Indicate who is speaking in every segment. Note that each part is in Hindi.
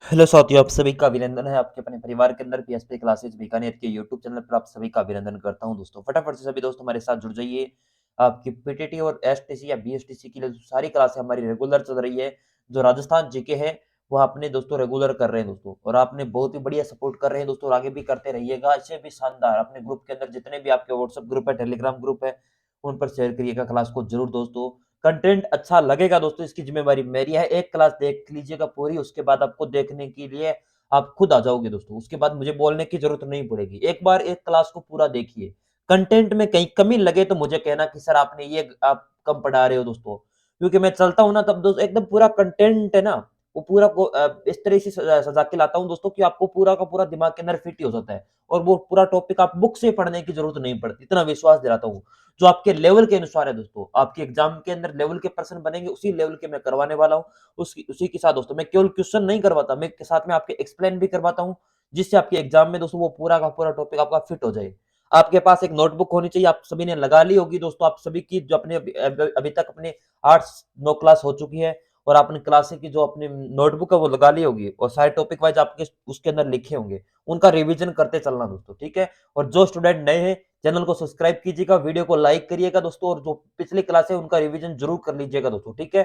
Speaker 1: हेलो साथियों, आप सभी का अभिनंदन है आपके अपने परिवार के अंदर पीएसपी क्लासेस बीकानेर के यूट्यूब चैनल पर आप सभी का अभिनंदन करता हूं दोस्तों। फटाफट से सभी दोस्त हमारे साथ जुड़ जाइए। आपकी पीटीटी और एसटीसी या बीएसटीसी की जो सारी क्लासें हमारी रेगुलर चल रही है। जो राजस्थान जीके है वो आपने दोस्तों रेगुलर कर रहे हैं दोस्तों, और आपने बहुत ही बढ़िया सपोर्ट कर रहे हैं दोस्तों, और आगे भी करते रहिएगा। इससे भी शानदार अपने ग्रुप के अंदर जितने भी आपके व्हाट्सएप ग्रुप है, टेलीग्राम ग्रुप है, उन पर शेयर करिएगा क्लास को जरूर दोस्तों। कंटेंट अच्छा लगेगा दोस्तों, इसकी जिम्मेवारी मेरी है। एक क्लास देख लीजिएगा पूरी, उसके बाद आपको देखने के लिए आप खुद आ जाओगे दोस्तों। उसके बाद मुझे बोलने की जरूरत नहीं पड़ेगी। एक बार एक क्लास को पूरा देखिए। कंटेंट में कहीं कमी लगे तो मुझे कहना कि सर आपने ये आप कम पढ़ा रहे हो दोस्तों। क्योंकि मैं चलता हूँ ना तब दोस्त एकदम पूरा कंटेंट है ना, वो पूरा को इस तरह से सजा के लाता हूँ दोस्तों कि आपको पूरा का पूरा दिमाग के अंदर फिट ही हो जाता है। और वो पूरा टॉपिक आप बुक से पढ़ने की जरूरत नहीं पड़ती, इतना विश्वास दिलाता हूँ। जो आपके लेवल के अनुसार है दोस्तों, आपके एग्जाम के अंदर लेवल के पर्सन बनेंगे, उसी लेवल के मैं करवाने वाला हूँ। उसी उसी के साथ दोस्तों मैं केवल क्वेश्चन नहीं करवाता, मैं के साथ में आपके एक्सप्लेन भी करवाता हूँ, जिससे आपके एग्जाम में दोस्तों वो पूरा का पूरा टॉपिक आपका फिट हो जाए। आपके पास एक नोटबुक होनी चाहिए, आप सभी ने लगा ली होगी दोस्तों। आप सभी की जो अपने अभी तक अपने 8-9 क्लास हो चुकी है, और आपने क्लास की जो अपनी नोटबुक है वो लगा ली होगी, और सारे टॉपिक वाइज आपके उसके अंदर लिखे होंगे। उनका रिवीजन करते चलना दोस्तों, ठीक है। और जो स्टूडेंट नए हैं, चैनल को सब्सक्राइब कीजिएगा, वीडियो को लाइक करिएगा दोस्तों, और जो पिछली क्लास है उनका रिवीजन जरूर कर लीजिएगा दोस्तों, ठीक है।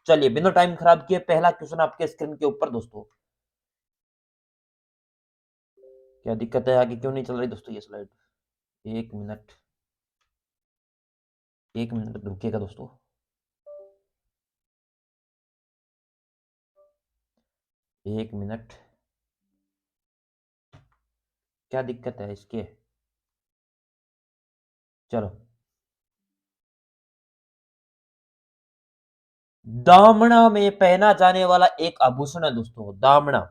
Speaker 1: चलिए बिना टाइम खराब किए पहला क्वेश्चन आपके स्क्रीन के ऊपर दोस्तों। क्या दिक्कत है, आगे क्यों नहीं चल रही दोस्तों ये स्लाइड? एक मिनट, एक मिनट रुकिएगा दोस्तों। एक मिनट, क्या दिक्कत है इसके? चलो। दामना में पहना जाने वाला एक आभूषण है दोस्तों, दामना।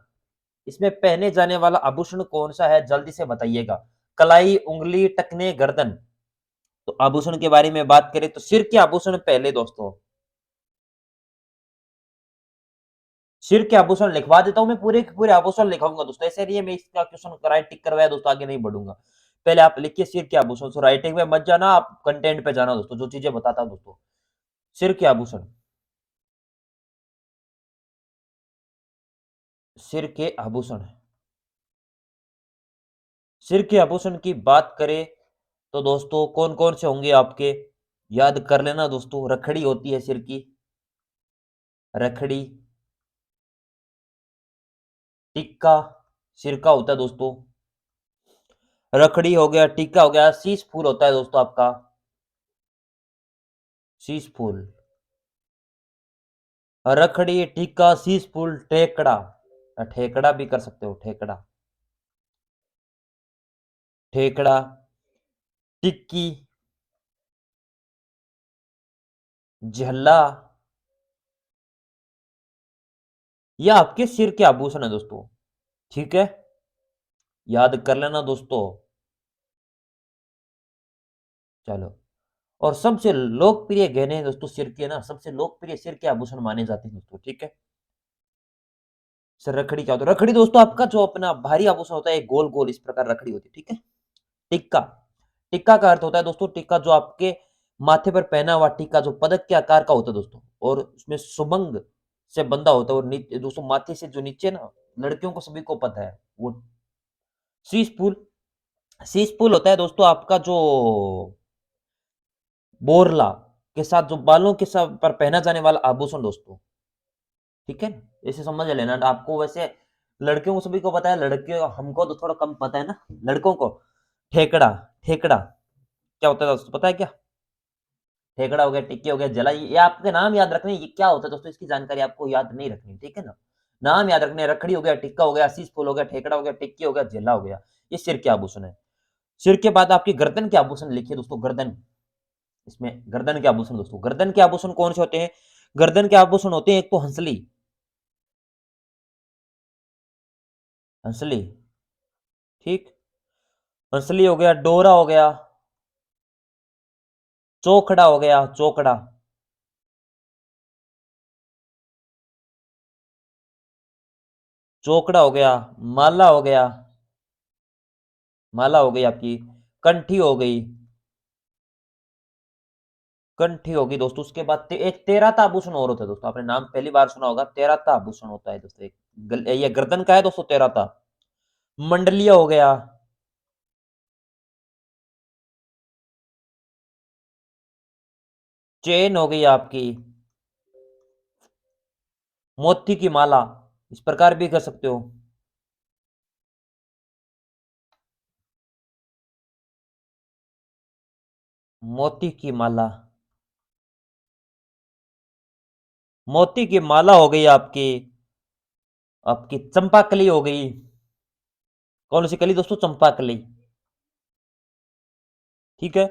Speaker 1: इसमें पहने जाने वाला आभूषण कौन सा है, जल्दी से बताइएगा। कलाई, उंगली, टखने, गर्दन। तो आभूषण के बारे में बात करें तो सिर के आभूषण पहले दोस्तों। सिर के आभूषण लिखवा देता हूं, मैं पूरे के पूरे आभूषण लिखाऊंगा दोस्तों। ऐसे नहीं है मैं इसका क्वेश्चन कराए टिक करवाया दोस्तों, आगे नहीं बढ़ूंगा। पहले आप लिखिए सिर के आभूषण। सो राइटिंग में मत जाना, आप कंटेंट पे जाना दोस्तों, जो चीजें बताता हूं दोस्तों। सिर के आभूषण, सिर के आभूषण, सिर के आभूषण की बात करें तो दोस्तों कौन कौन से होंगे आपके, याद कर लेना दोस्तों। रखड़ी होती है सिर की, रखड़ी। टिक्का सिर का होता है दोस्तों। रखड़ी हो गया, टिक्का हो गया, शीश फूल होता है दोस्तों आपका, शीश फूल। रखड़ी, टिक्का, शीश फूल, ठेकड़ा। ठेकड़ा भी कर सकते हो, ठेकड़ा, ठेकड़ा, टिक्की, झल्ला। ये आपके सिर के आभूषण है दोस्तों, ठीक है। याद कर लेना दोस्तों। चलो। और सबसे लोकप्रिय गहने दोस्तों सिर के ना, सबसे लोकप्रिय सिर के आभूषण माने जाते हैं दोस्तों, ठीक है। सर रखड़ी क्या होता है? रखड़ी दोस्तों आपका जो अपना भारी आभूषण होता है, एक गोल गोल इस प्रकार रखड़ी होती है, ठीक है। टिक्का, टिक्का का अर्थ होता है दोस्तों, टिक्का जो आपके माथे पर पहना हुआ टिक्का जो पदक के आकार का होता है दोस्तों, और उसमें सुबंग से बंधा होता है, और दोस्तों माथे से जो नीचे ना, लड़कियों को सभी को पता है वो। शीश फूल, शीश फूल होता है दोस्तों आपका जो बोरला के साथ जो बालों के साथ पर पहना जाने वाला आभूषण दोस्तों, ठीक है। इसे समझ लेना आपको। वैसे लड़कियों को सभी को पता है, लड़के हमको तो थोड़ा कम पता है ना, लड़कों को। ठेकड़ा, ठेकड़ा क्या होता है दोस्तों पता है क्या? ठेकड़ा हो गया, टिक्की हो गया, जला, ये आपके नाम याद रखने, ये क्या होता है दोस्तों, इसकी जानकारी आपको याद नहीं रखनी, ठीक है ना। नाम याद रखने, रखड़ी हो गया, टिक्का हो गया, शीश फूल हो गया, ठेकड़ा हो गया, टिक्की हो गया, जेला हो गया। ये सिर के आभूषण है। सिर के बाद आपकी गर्दन के आभूषण लिखिए दोस्तों, गर्दन। इसमें गर्दन के आभूषण दोस्तों, गर्दन के आभूषण कौन से होते हैं? गर्दन के आभूषण होते हैं एक तो हंसली, हंसली, ठीक। हंसली हो गया, डोरा हो गया, चौखड़ा हो गया, चौखड़ा, चौकड़ा हो गया, माला हो गया, माला हो गई आपकी, कंठी हो गई, कंठी होगी दोस्तों, उसके बाद एक तेराता आभूषण और होता है दोस्तों, आपने नाम पहली बार सुना होगा, तेराता आभूषण होता है दोस्तों, एक ये गर्दन का है दोस्तों तेराता। मंडलिया हो गया, चेन हो गई आपकी, मोती की माला, इस प्रकार भी कर सकते हो। मोती की माला, मोती की माला हो गई आपकी, आपकी चंपाकली हो गई। कौन सी कली दोस्तों? चंपाकली। ठीक है,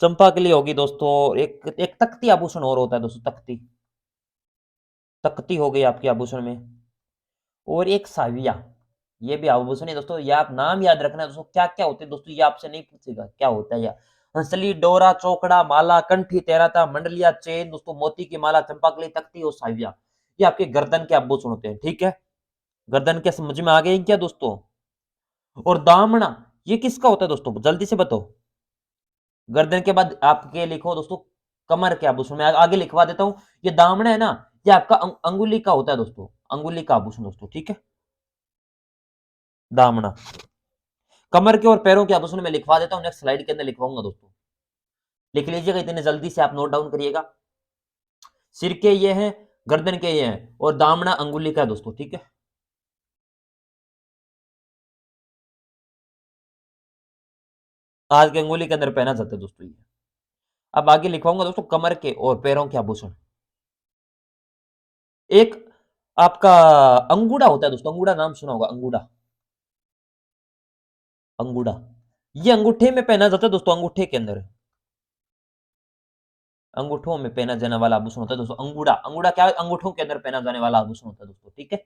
Speaker 1: चंपाकली होगी दोस्तों। एक एक तख्ती आभूषण और होता है दोस्तों, तख्ती, तख्ती हो गई आपके आभूषण में। और एक साविया, ये भी आभूषण है दोस्तों, ये आप नाम याद रखना दोस्तों, क्या क्या होते हैं दोस्तों, ये आपसे नहीं पूछेगा क्या होता है ये। हंसली, डोरा, चौकड़ा, माला, कंठी, तेराता, मंडलिया, चेन दोस्तों, मोती की माला, चंपाकली, तख्ती और साविया, ये आपके गर्दन के आभूषण होते हैं। ठीक है, गर्दन के समझ में आ गए क्या दोस्तों? और दामना, ये किसका होता है दोस्तों, जल्दी से बताओ। गर्दन के बाद आपके लिखो दोस्तों, कमर के आभूषण में आगे लिखवा देता हूं। ये दामना है ना, ये आपका अंगुली का होता है दोस्तों, अंगुली का आभूषण दोस्तों। ठीक है, दामना, कमर के और पैरों के आभूषण में लिखवा देता हूं, नेक्स्ट स्लाइड के अंदर लिखवाऊंगा दोस्तों। लिख लीजिएगा, इतने जल्दी से आप नोट डाउन करिएगा। सिर के ये हैं, गर्दन के ये हैं, और दामना अंगुली का है दोस्तों। ठीक है, आज के अंगुली के अंदर पहना जाता है दोस्तों ये। अब आगे लिखवाऊंगा दोस्तों, कमर के और पैरों के आभूषण। एक आपका अंगूठा होता है दोस्तों, अंगूठा नाम सुना होगा, अंगूठा, अंगूठा, ये अंगूठे में पहना जाता है दोस्तों, अंगूठे के अंदर, अंगूठों में पहना जाने वाला आभूषण होता है दोस्तों, अंगूठा। अंगूठा क्या है? अंगूठों के अंदर पहना जाने वाला आभूषण होता है दोस्तों। ठीक है,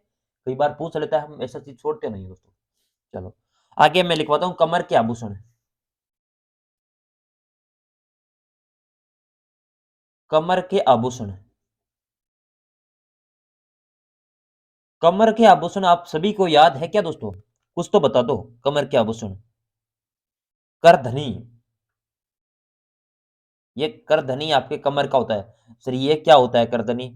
Speaker 1: कई बार पूछ लेता है, हम ऐसा चीज छोड़ते नहीं दोस्तों। चलो आगे मैं लिखवाता हूं, कमर के आभूषण। कमर के आभूषण, कमर के आभूषण आप सभी को याद है क्या दोस्तों? कुछ तो बता दो। कमर के आभूषण, करधनी, ये करधनी आपके कमर का होता है सर, ये क्या होता है करधनी?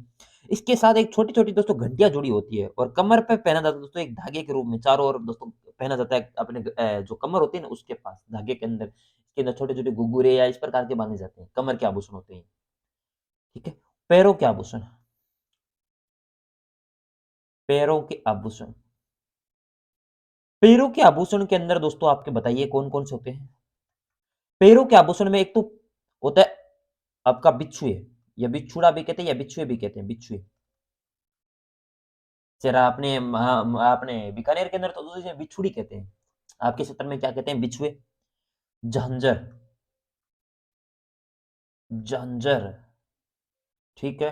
Speaker 1: इसके साथ एक छोटी छोटी दोस्तों घंटियां जुड़ी होती है, और कमर पे पहना जाता है दोस्तों, एक धागे के रूप में चारों ओर दोस्तों पहना जाता है, अपने जो कमर होती है ना उसके पास, धागे के अंदर, इसके अंदर छोटे छोटे घुंघरूरे या इस प्रकार के बांधे जाते हैं, कमर के आभूषण होते हैं। ठीक है, पैरों के आभूषण, पैरों के आभूषण, पैरों के आभूषण के अंदर दोस्तों आपके बताइए कौन कौन से होते हैं? पैरों के आभूषण में एक तो होता है आपका बिच्छुए, या बिच्छुड़ा भी कहते हैं या बिच्छुए भी कहते हैं, बिच्छुए। जरा आपने बीकानेर के अंदर तो उसे बिच्छुड़ी कहते हैं, आपके क्षेत्र में क्या कहते हैं? बिच्छुए। झांझर, झांझर, ठीक है,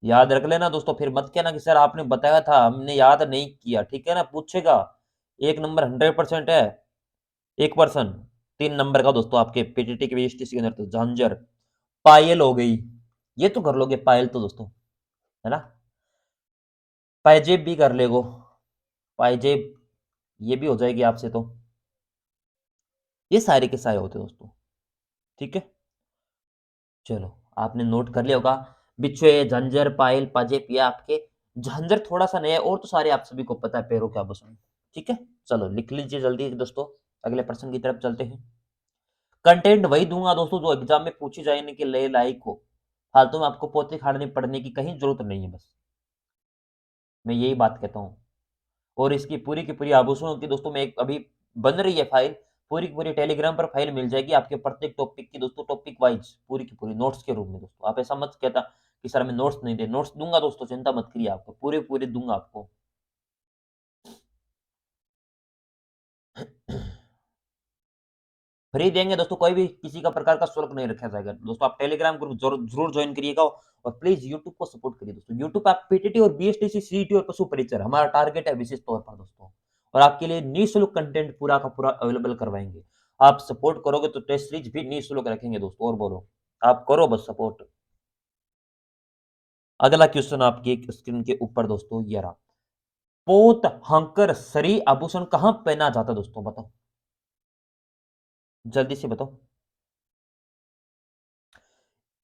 Speaker 1: याद रख लेना दोस्तों, फिर मत कहना कि सर आपने बताया था हमने याद नहीं किया। ठीक है ना, पूछेगा। एक नंबर 100% है, 1%, 3 नंबर का दोस्तों आपके पीटीटी के वीएसटीसी के अंदर। तो झांझर, पायल हो गई, ये तो कर लोगे पायल तो दोस्तों, है ना। पायजेब भी कर लेगो, पायजेब, ये भी हो जाएगी आपसे तो। ये सारे के सारे होते हैं दोस्तों। ठीक है, चलो आपने नोट कर लिया होगा, बिच्छुए, झंझर, पायल, पाजेब, ये आपके। झंझर थोड़ा सा नया है, और तो सारे आप सभी को पता है पैरों के आभूषण। ठीक है, चलो लिख लीजिए जल्दी दोस्तों, अगले प्रश्न की तरफ चलते हैं। कंटेंट वही दूंगा दोस्तों जो एग्जाम में पूछी जाने के लिए लायक हो, फालतू में आपको पोते खाड़ने पढ़ने की कहीं जरूरत नहीं है, बस मैं यही बात कहता हूँ। और इसकी पूरी की पूरी आभूषणों की दोस्तों में एक अभी बन रही है फाइल, पूरी की पूरी टेलीग्राम पर फाइल मिल जाएगी आपके प्रत्येक टॉपिक की दोस्तों, टॉपिक वाइज पूरी की पूरी नोट्स के रूप में दोस्तों। आप ऐसा मत कहता कि सर मैं नोट्स नहीं दे, नोट्स दूंगा दोस्तों, चिंता मत करिए, आपको पूरे पूरे दूंगा आपको। फ्री देंगे दोस्तों, कोई भी किसी का प्रकार का शुल्क नहीं रखा जाएगा दोस्तों। आप टेलीग्राम ग्रुप जरूर जरूर ज्वाइन करिएगा, और प्लीज यूट्यूब को सपोर्ट करिए दोस्तों। यूट्यूब आप पीटीटी और बीएसटीसी, सीईटी और पशु परिचर हमारा टारगेट है विशेष तौर पर दोस्तों, और आपके लिए निःशुल्क कंटेंट पूरा का पूरा अवेलेबल करवाएंगे। आप सपोर्ट करोगे तो टेस्ट सीरीज भी निःशुल्क रखेंगे दोस्तों, और बोलो, आप करो बस सपोर्ट। अगला क्वेश्चन आपकी स्क्रीन के ऊपर दोस्तों ये रहा, पोत हंकर सरी आभूषण कहां पहना जाता है दोस्तों, बताओ जल्दी से बताओ।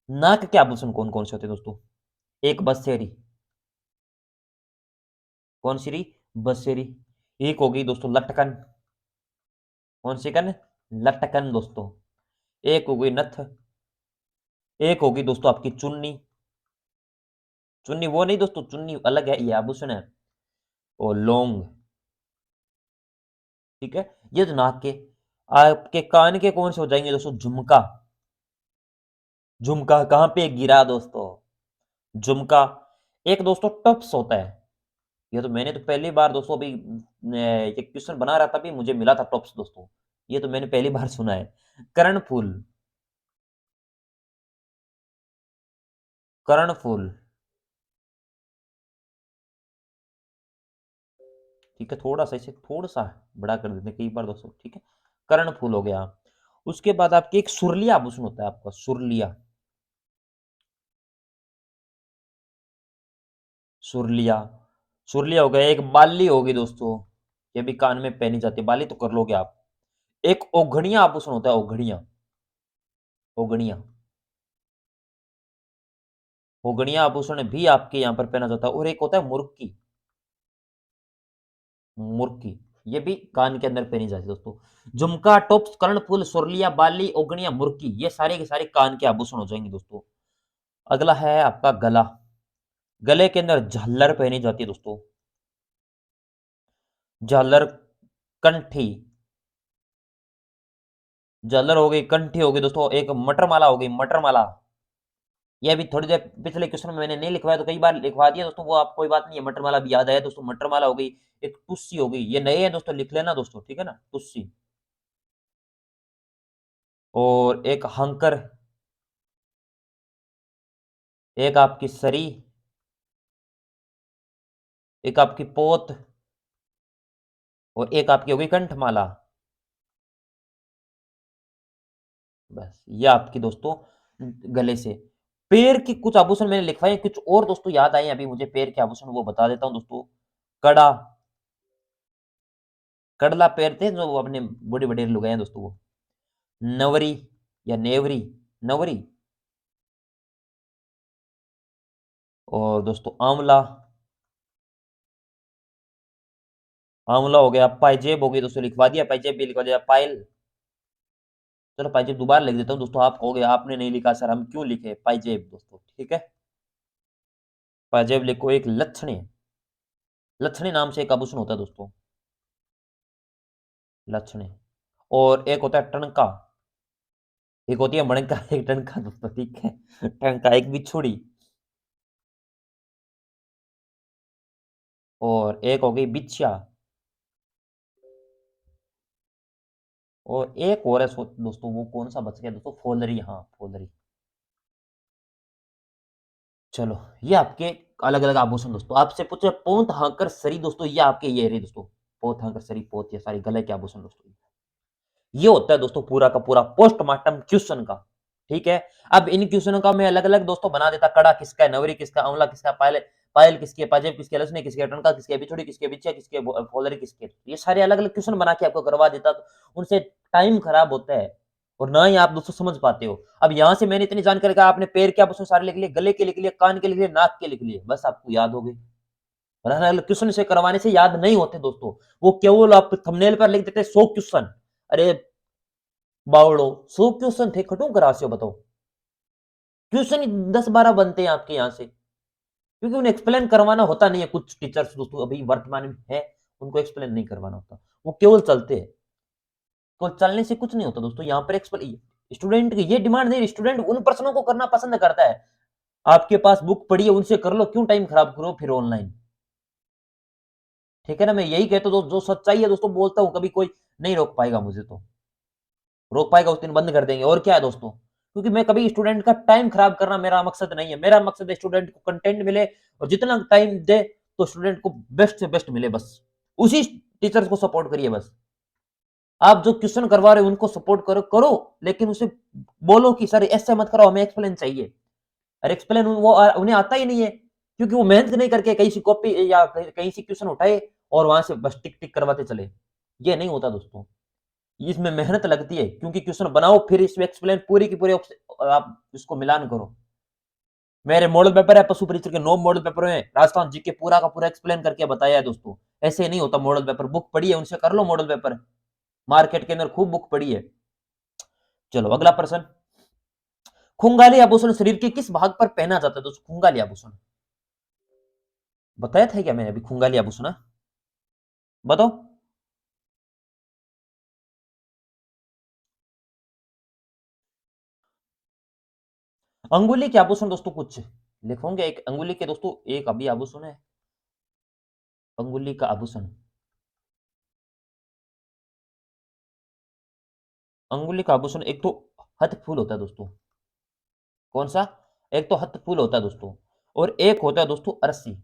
Speaker 1: नाक के आभूषण कौन-कौन से होते हैं दोस्तों? एक बसेरी, कौन सी रही? बसेरी। एक हो गई दोस्तों लटकन, कौन सी कन? लटकन दोस्तों। एक हो गई नथ, एक होगी दोस्तों आपकी चुन्नी, चुन्नी वो नहीं दोस्तों, चुन्नी अलग है, ये आभूषण है। और लौंग, ठीक है? ये तो नाक के। आपके कान के कौन से हो जाएँगे दोस्तों? झुमका, झुमका कहाँ पे गिरा दोस्तों? झुमका। एक दोस्तों टप्स होता है, ये तो मैंने तो पहली बार दोस्तों अभी ये क्वेश्चन बना रहा था अभी मुझे मिला था टॉप्स दोस्तों। ये तो मैंने पहली बार सुना है। कर्णफूल, कर्णफूल, ठीक है, थोड़ा-सा इसे थोड़ा-सा बड़ा कर देते हैं कई बार दोस्तों, ठीक है? कर्णफूल हो गया। उसके बाद आपकी एक सुरलिया आभूषण होता है आपका, सुरलिया, सुरलिया, सुरलिया हो गया, एक बाली होगी दोस्तों, ये भी कान में पहनी जाती है, बाली तो कर लोगे आप। एक ओघड़ियाँ आभूषण होता है, ओघड़ियाँ, ओघड़ियाँ, ओघड़ियाँ आभूषण भी आपके यहाँ पर पहना जाता है और एक होता है मुर्की, मुर्की, ये भी कान के अंदर पहनी जाती है दोस्तों। झुमका, टॉप्स, कर्णफूल, सुरलिया, बाली, ओगनिया, मुर्की, ये सारे के सारे कान के आभूषण हो जाएंगे दोस्तों। अगला है आपका गला। गले के अंदर झालर पहनी जाती है दोस्तों। झालर, कंठी, झालर हो गई, कंठी हो गई दोस्तों। एक मटर माला हो गई, मटर माला। ये अभी थोड़ी देर पिछले क्वेश्चन में मैंने नहीं लिखवाया तो कई बार लिखवा दिया दोस्तों, वो आप कोई बात नहीं है, मटर माला भी याद आया दोस्तों। मटर माला हो गई, एक टुस्सी हो गई, ये नए हैं दोस्तों, लिख लेना दोस्तों, ठीक है ना, टुस्सी। और एक हंकर, एक आपकी सरी, एक आपकी पोत और एक आपकी हो गई कंठमाला। बस ये आपकी दोस्तों गले से। पैर की कुछ आभूषण मैंने लिखवाए हैं, कुछ और दोस्तों याद आए हैं अभी मुझे पैर के आभूषण, वो बता देता हूँ दोस्तों। कड़ा, कड़ला पहनते हैं जो अपने बड़े-बड़े लोग हैं दोस्तों वो। नवरी या नेवरी, नवरी। और दोस्तों आंवला, आंवला हो गया। पाजेब हो गई दोस्तों, लिखवा दिया, पाजेब भी लिखवा दिया। पायल, चलो पाजेब दोबारा लिख देता हूँ दोस्तों, आप कहोगे आपने नहीं लिखा सर, हम क्यों लिखे पाजेब दोस्तों, ठीक है? पाजेब लिखो। एक लक्षणी, लक्षणी नाम से एक आभूषण होता है दोस्तों, लक्षणी। और एक होता है टणका, एक होती है मणका, एक टणका दोस्तों, ठीक है? टणका, एक बिछुड़ी और एक हो गई बिछिया और एक और है दोस्तों, वो कौन-सा बच गया दोस्तों? फुलरी, हाँ, फुलरी। चलो, ये आपके अलग-अलग आभूषण दोस्तों। आपसे पूछे पोंत हाकर सरी दोस्तों, ये आपके ये रहे दोस्तों, पोत हाकर सरी, पोत, ये सारे गले के आभूषण दोस्तों। ये होता है दोस्तों पूरा का पूरा पोस्टमार्टम क्वेश्चन का, ठीक है? अब इन क्वेश्चनों का मैं अलग-अलग दोस्तों बना देता, कड़ा किसका है, नवरी किसका, आंवला किसका, पायल पायल किसकी है, पाजेब किसकी है, लसनी किसकी है, टणका किसकी है, बिछुड़ी किसकी है, बिछिया किसकी है, फुलरी किसकी है। ये सारे अलग-अलग क्वेश्चन बना के आपको करवा देता, तो उनसे टाइम खराब होता है और ना ही आप दोस्तों समझ पाते हो। अब यहाँ से मैंने इतनी जानकारी कहा, आपने पैर के आभूषण सारे लिख लिए, गले के लिख लिए, कान के लिख लिए, नाक के लिख लिए, बस आपको याद हो गए। अलग-अलग क्वेश्चन से करवाने से याद नहीं होते दोस्तों। वो केवल आप थंबनेल पर लिख देते 100 क्वेश्चन। अरे बावड़ो, 100 क्वेश्चन थे, खटू करासे हो बताओ। क्वेश्चन ही 10-12 बनते हैं आपके यहाँ से, क्योंकि उन्हें एक्सप्लेन करवाना होता नहीं है। कुछ टीचर्स दोस्तों अभी वर्तमान में है, उनको एक्सप्लेन नहीं करवाना होता, वो केवल चलते हैं। तो चलने से कुछ नहीं होता दोस्तों, यहाँ पर स्टूडेंट की ये डिमांड नहीं, स्टूडेंट उन प्रश्नों को करना पसंद करता है। आपके पास बुक पड़ी है, उनसे कर लो, क्यों टाइम खराब करो फिर ऑनलाइन। ठीक है ना? मैं यही कहता हूँ, जो सच्चाई है दोस्तों बोलता हूँ, कभी कोई नहीं रोक पाएगा मुझे तो। रोक पाएगा उस दिन बंद कर देंगे, और क्या है दोस्तों? क्योंकि मैं कभी स्टूडेंट का टाइम खराब करना मेरा मकसद नहीं है। मेरा मकसद है स्टूडेंट को कंटेंट मिले और जितना टाइम दे तो स्टूडेंट को बेस्ट से बेस्ट मिले बस। उसी टीचर्स को सपोर्ट करिए बस। आप जो क्वेश्चन करवा रहे हो उनको सपोर्ट करो, करो, लेकिन उसे बोलो कि सर ऐसे मत करो, हमें एक्सप्लेन चाहिए। और एक्सप्लेन वो उन्हें आता ही नहीं है, क्योंकि वो मेहनत नहीं करके कहीं से कॉपी या कहीं से क्वेश्चन उठाए और वहां से बस टिक टिक करवाते चले। ये नहीं होता दोस्तों। इसमें मेहनत लगती है क्योंकि क्वेश्चन बनाओ फिर इसमें एक्सप्लेन पूरी की पूरी आप इसको मिलान करो। मेरे मॉडल पेपर है पशु परीक्षण के 9 मॉडल पेपर हैं, राजस्थान जीके पूरा का पूरा एक्सप्लेन करके बताया है दोस्तों। ऐसे नहीं होता मॉडल पेपर, बुक पढ़ी है उनसे कर लो मॉडल पेपर, मार्केट के अंदर खूब बुक पड़ी है। चलो अगला प्रश्न, खुंगाली आभूषण शरीर के किस भाग पर पहना जाता है दोस्तों? खुंगाली आभूषण बताया था क्या मैंने अभी? खुंगाली आभूषण हाँ? बताओ। अंगुली के आभूषण दोस्तों कुछ लिखोगे, एक अंगुली के दोस्तों एक अभी आभूषण है, अंगुली का आभूषण, अंगुली का आभूषण एक तो हथ फूल होता है दोस्तों। कौन सा? एक तो हथ फूल होता है दोस्तों, और एक होता है दोस्तों अरसी।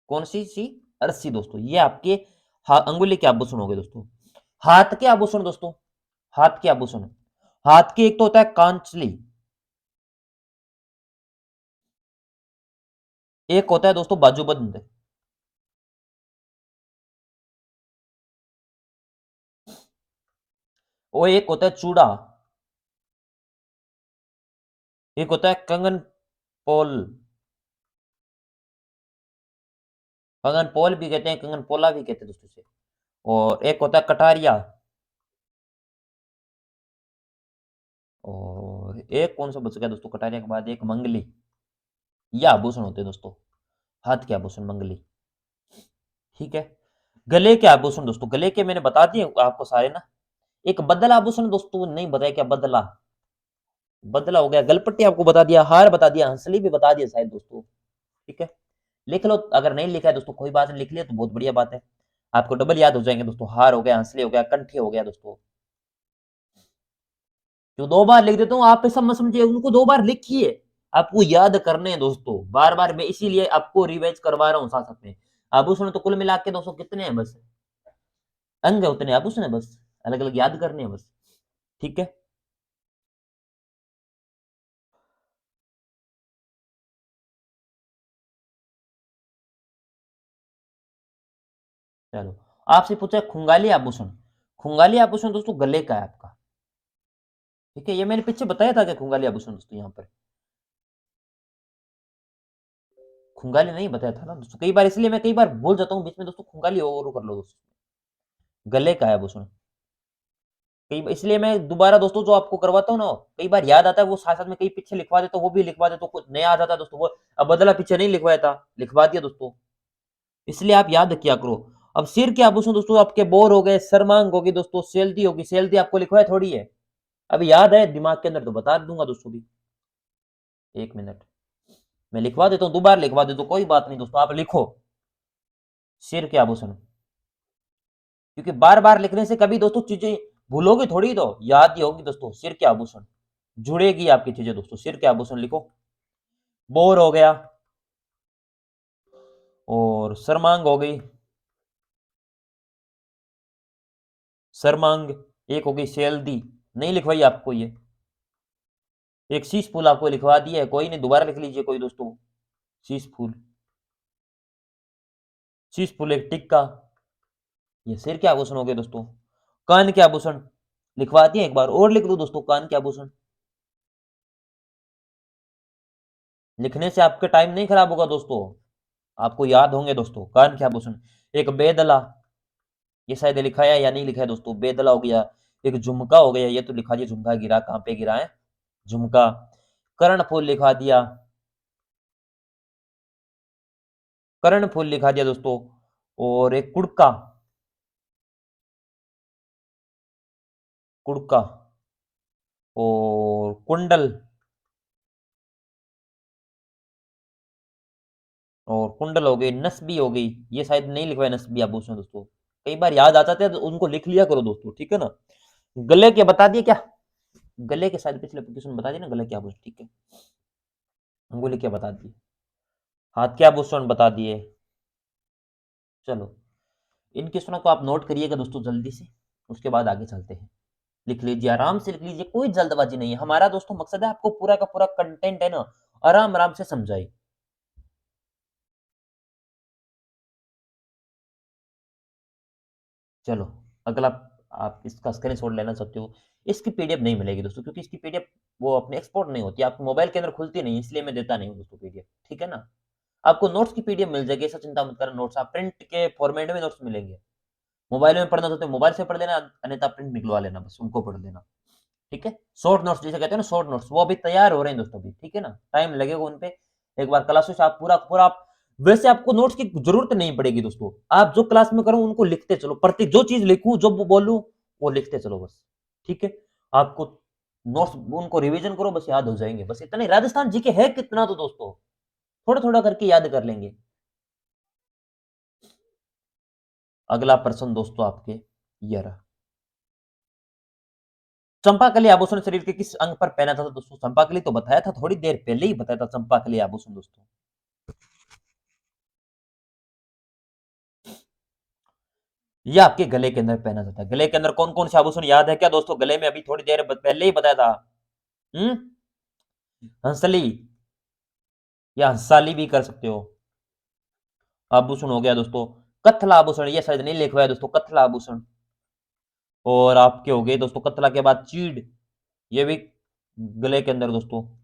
Speaker 1: कौन सी सी? अरसी दोस्तों। ये आपके अंगुली के आभूषण हो गए दोस्तों। हाथ के आभूषण दोस्तों, हाथ के आभूषण, हाथ के एक तो होता है कांचली, एक होता है दोस्तों बाजूबंद, और एक होता है चूड़ा, एक होता है कंगन पोल, कंगन पोल भी कहते हैं, कंगन पोला भी कहते हैं दोस्तों इसे, और एक होता है कटारिया, और एक कौन सा बच गया दोस्तों कटारिया के बाद? एक मंगली। ये आभूषण होते हैं दोस्तों, हाथ के आभूषण मंगली। ठीक है। गले के आभूषण दोस्तों, गले के मैंने बता दिए आपको सारे ना। एक बदला आभूषण दोस्तों नहीं बताया क्या? बदला, बदला हो गया, गलपट्टी आपको बता दिया, हार बता दिया, हंसली भी बता दिया शायद दोस्तों। ठीक है, लिख लो, अगर नहीं लिखा है दोस्तों कोई बात नहीं, लिख लिया तो बहुत बढ़िया बात है, आपको डबल याद हो जाएंगे दोस्तों। हार हो गया, हंसली हो गया, कंठी हो गया दोस्तों। जो 2 बार लिख देता हूँ आप सब मत समझिए, उनको 2 बार लिखिए, आपको याद करने हैं दोस्तों, बार बार मैं इसीलिए आपको रिवाइज करवा रहा हूँ साथ साथ में। आभूषण तो कुल मिला के दोस्तों कितने हैं? बस अंग है उतने, आभूषण है बस, अलग अलग याद करने हैं बस। ठीक है, चलो आपसे पूछा खुंगाली आभूषण, खुंगाली आभूषण दोस्तों गले का है आपका। ठीक है, ये मैंने पीछे बताया था कि खुंगाली आभूषण दोस्तों यहाँ पर खुंगाली नहीं बताया था ना दोस्तों, कई बार इसलिए मैं कई बार भूल जाता हूँ बीच में दोस्तों, खुंगाली और कर लो दोस्तों, गले का है आभूषण। इसलिए मैं दोबारा दोस्तों जो आपको करवाता हूँ ना, कई बार याद आता है वो साथ साथ में, कई पीछे लिखवा देता हूँ, वो भी लिखवा देता हूँ, कुछ नया आ जाता है दोस्तों, वो अब बदला पीछे नहीं लिखवाया था, लिखवा दिया दोस्तों, इसलिए आप याद किया करो। अब सिर के आभूषण दोस्तों आपके बोर हो गए, सरमांग होगी दोस्तों, सेल्दी होगी, सेल्दी आपको लिखवाया थोड़ी है, अभी याद है दिमाग के अंदर तो बता दूंगा दोस्तों भी। एक मिनट, मैं लिखवा देता हूँ, दोबारा लिखवा देता हूँ, कोई बात नहीं दोस्तों, आप लिखो सिर के आभूषण, क्योंकि बार बार लिखने से कभी दोस्तों चीजें भूलोगे थोड़ी, तो याद ही होगी दोस्तों। सिर के आभूषण जुड़ेगी आपकी चीजें दोस्तों, सिर के आभूषण लिखो। बोर हो गया, और सरमांग हो गई, सरमांग, एक हो गई सेल्दी, नहीं लिखवाई आपको ये, एक शीश फूल आपको लिखवा दिया है, कोई नहीं दोबारा लिख लीजिए कोई दोस्तों, शीश फूल, शीश फूल एक टिक्का, ये सिर के आभूषण हो गए दोस्तों। कान के आभूषण लिखवा दिए, एक बार और लिख लो दोस्तों, कान के आभूषण, लिखने से आपका टाइम नहीं खराब होगा दोस्तों, आपको याद होंगे दोस्तों। कान के आभूषण, एक बेदला, ये शायद लिखा है या नहीं लिखा है दोस्तों, बेदला हो गया, एक झुमका हो गया, ये तो लिखा दिया, झुमका गिरा कहाँ पे गिरा है, झुमका, कर्ण फूल लिखा दिया, कर्ण फूल लिखा दिया दोस्तों, और एक कुड़का, कुड़का, और कुंडल, और कुंडल हो गई, नसबी हो गई, ये शायद नहीं लिखवाया नसबी आभूषण दोस्तों, कई बार याद आ जाते हैं तो उनको लिख लिया करो दोस्तों, ठीक है ना। गले के बता दिए क्या? गले के शायद पिछले एप्लीकेशन में बता दिए ना गले के आभूषण, ठीक है। अंगुली के बता दिए, हाथ के आभूषण बता दिए। चलो इन क्वेश्चनों को आप नोट करिएगा दोस्तों जल्दी से, उसके बाद आगे चलते हैं। लिख लीजिए, आराम से लिख लीजिए, कोई जल्दबाजी नहीं है, हमारा दोस्तों मकसद है आपको पूरा का पूरा कंटेंट है ना आराम आराम से समझाए। चलो अगला आप इसका स्क्रीनशॉट लेना चाहते हो, इसकी पीडीएफ नहीं मिलेगी दोस्तों, क्योंकि इसकी पीडीएफ वो अपने एक्सपोर्ट नहीं होती, आपके मोबाइल के अंदर खुलती नहीं, इसलिए मैं देता नहीं हूँ दोस्तों पीडीएफ, ठीक है ना? आपको नोट्स की पीडीएफ मिल जाएगी, ऐसा चिंता मत करना, नोट्स आप प्रिंट के फॉर्मेट में नोट्स मिलेंगे। मोबाइल में पढ़ना चाहते हो मोबाइल से पढ़ लेना, अन्यथा प्रिंट निकलवा लेना, बस उनको पढ़ लेना, ठीक है? शॉर्ट नोट्स जिसे कहते हैं ना, शॉर्ट नोट्स, वो अभी तैयार हो रहे हैं दोस्तों अभी, ठीक है ना? टाइम लगेगा उन पे, एक बार क्लासेस आप पूरा आप वैसे आपको नोट्स की ज़रूरत नहीं पड़ेगी दोस्तों, आप जो क्लास में करो उनको लिखते चलो, प्रति जो चीज़ लिखूँ, जो बोलूँ, वो लिखते चलो बस, ठीक है? आपको नोट्स उनको रिवीजन करो, बस याद हो जाएँगे, बस इतना ही। राजस्थान जीके है कितना तो दोस्तों, थोड़ा-थोड़ा करके याद कर लेंगे। अगला प्रश्न दोस्तों आपके ये रहा। चंपाकली आभूषण शरीर के किस अंग पर पहना था दोस्तों? चंपाकली तो बताया था, थोड़ी देर पहले ही बताया था चंपाकली आभूषण दोस्तों। ये आपके गले के अंदर पहना जाता है। गले के अंदर कौन-कौन से आभूषण याद है क्या दोस्तों? गले में अभी थोड़ी देर पहले ही बताया था। हुँ? हंसली या हंसाली भी कर सकते हो। आभूषण हो गया दोस्तों। कत्थला आभूषण, ये शायद नहीं लिखा हुआ है दोस्तों, कत्थला आभूषण। और आपके हो गए दोस्तों कत्थला के बाद चीड़, ये भी गले के अंदर दोस्तों।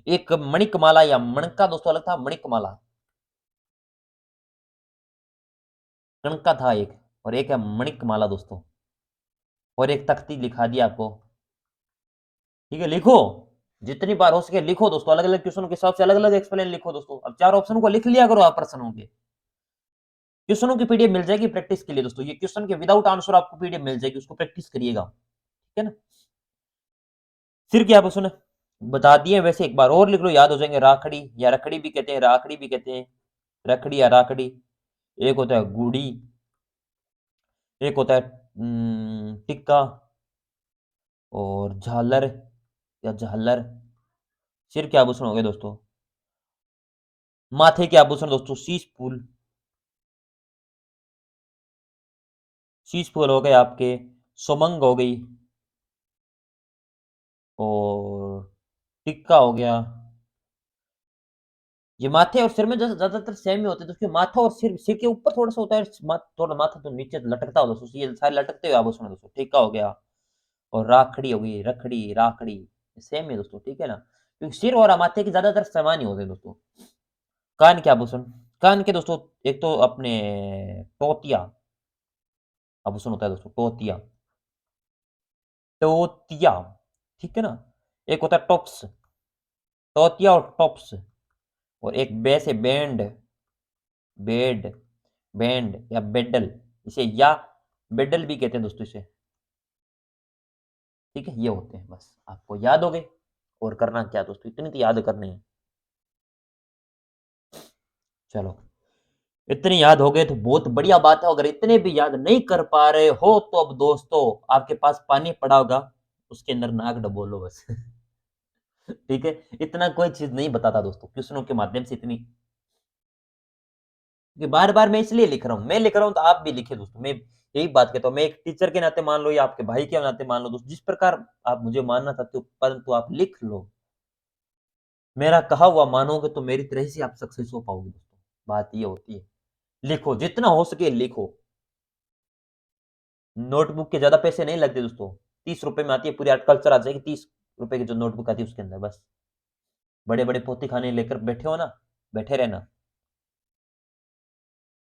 Speaker 1: एक मणिकमाला या मणका दोस्तों अलग था, मणिकमाला। कणका था एक, और एक है मणिकमाला दोस्तों। और एक तख्ती लिखा दिया आपको। ठीक है, लिखो। जितनी बार हो सके लिखो दोस्तों, अलग-अलग क्वेश्चन के हिसाब से अलग-अलग एक्सप्लेन लिखो दोस्तों। अब 4 ऑप्शन को लिख लिया करो आप प्रश्नों के। क्वेश्चनों की पीडीएफ मिल जाएगी प्रैक्टिस के लिए दोस्तों। ये क्वेश्चन के विदाउट आंसर आपको पीडीएफ मिल जाएगी, उसको प्रैक्टिस करिएगा। ठीक है ना? फिर क्या क्वेश्चन है? बता दिए वैसे एक बार और लिख लो, याद हो जाएंगे। राखड़ी या रखड़ी भी कहते हैं, राखड़ी भी कहते हैं, रखड़ी या राखड़ी। एक होता है गुड़ी, एक होता है टिक्का और झालर या झालर। सिर के आभूषण हो गए दोस्तों। माथे के आभूषण दोस्तों शीश फूल, शीश फूल हो गए आपके, सुमंग हो गई और टिक्का हो गया। ये माथे और सिर में जैसे ज्यादातर सेम ही होते हैं, तो उसके माथा और सिर के ऊपर थोड़ा सा होता है, थोड़ा माथा तो नीचे लटकता होगा दोस्तों, ये सारे लटकते हुए आभूषण है दोस्तों। टिक्का हो गया और राखड़ी हो गई, रखड़ी राखड़ी सेम है दोस्तों, ठीक है ना? क्योंकि सिर और माथे के ज्यादातर समान ही होते हैं दोस्तों। कान के आभूषण, कान के दोस्तों एक तो अपने तोतिया आभूषण होता है दोस्तों, तोतिया, तोतिया, ठीक है ना? एक होता है टॉप्स, तोतिया और टॉप्स। और एक बे से बैंड, बेड, बैंड या बेडल, इसे या बेडल भी कहते हैं दोस्तों इसे, ठीक है? ये होते हैं, बस आपको याद हो गए। और करना क्या दोस्तों, इतनी तो याद करनी है। चलो, इतने याद हो गए तो बहुत बढ़िया बात है। अगर इतने भी याद नहीं कर पा रहे हो तो अब दोस्तों आपके पास पानी पड़ा होगा, उसके अंदर नाक डबो लो बस। ठीक है? इतना कोई चीज़ नहीं बताता दोस्तों, क्वेश्चनों के माध्यम से इतनी, कि बार-बार मैं इसलिए लिख रहा हूँ। मैं लिख रहा हूँ तो आप भी लिखिए दोस्तों। मैं यही बात कहता हूँ। मैं एक टीचर के नाते मान लो या आपके भाई के नाते मान लो दोस्तों, जिस प्रकार आप मुझे मानना चाहते हो, परंतु आप लिख लो। मेरा कहा हुआ मानोगे तो मेरी तरह से आप सक्सेस हो पाओगे दोस्तों। बात ये होती है। लिखो, जितना हो सके लिखो। नोटबुक के ज़्यादा पैसे नहीं लगते दोस्तों। ₹30 में आती है, पूरी आर्ट कल्चर आ जाएगी ₹30 की जो नोटबुक आती है उसके अंदर बस। बड़े-बड़े पोथी-खाने लेकर बैठे हो ना, बैठे रहना।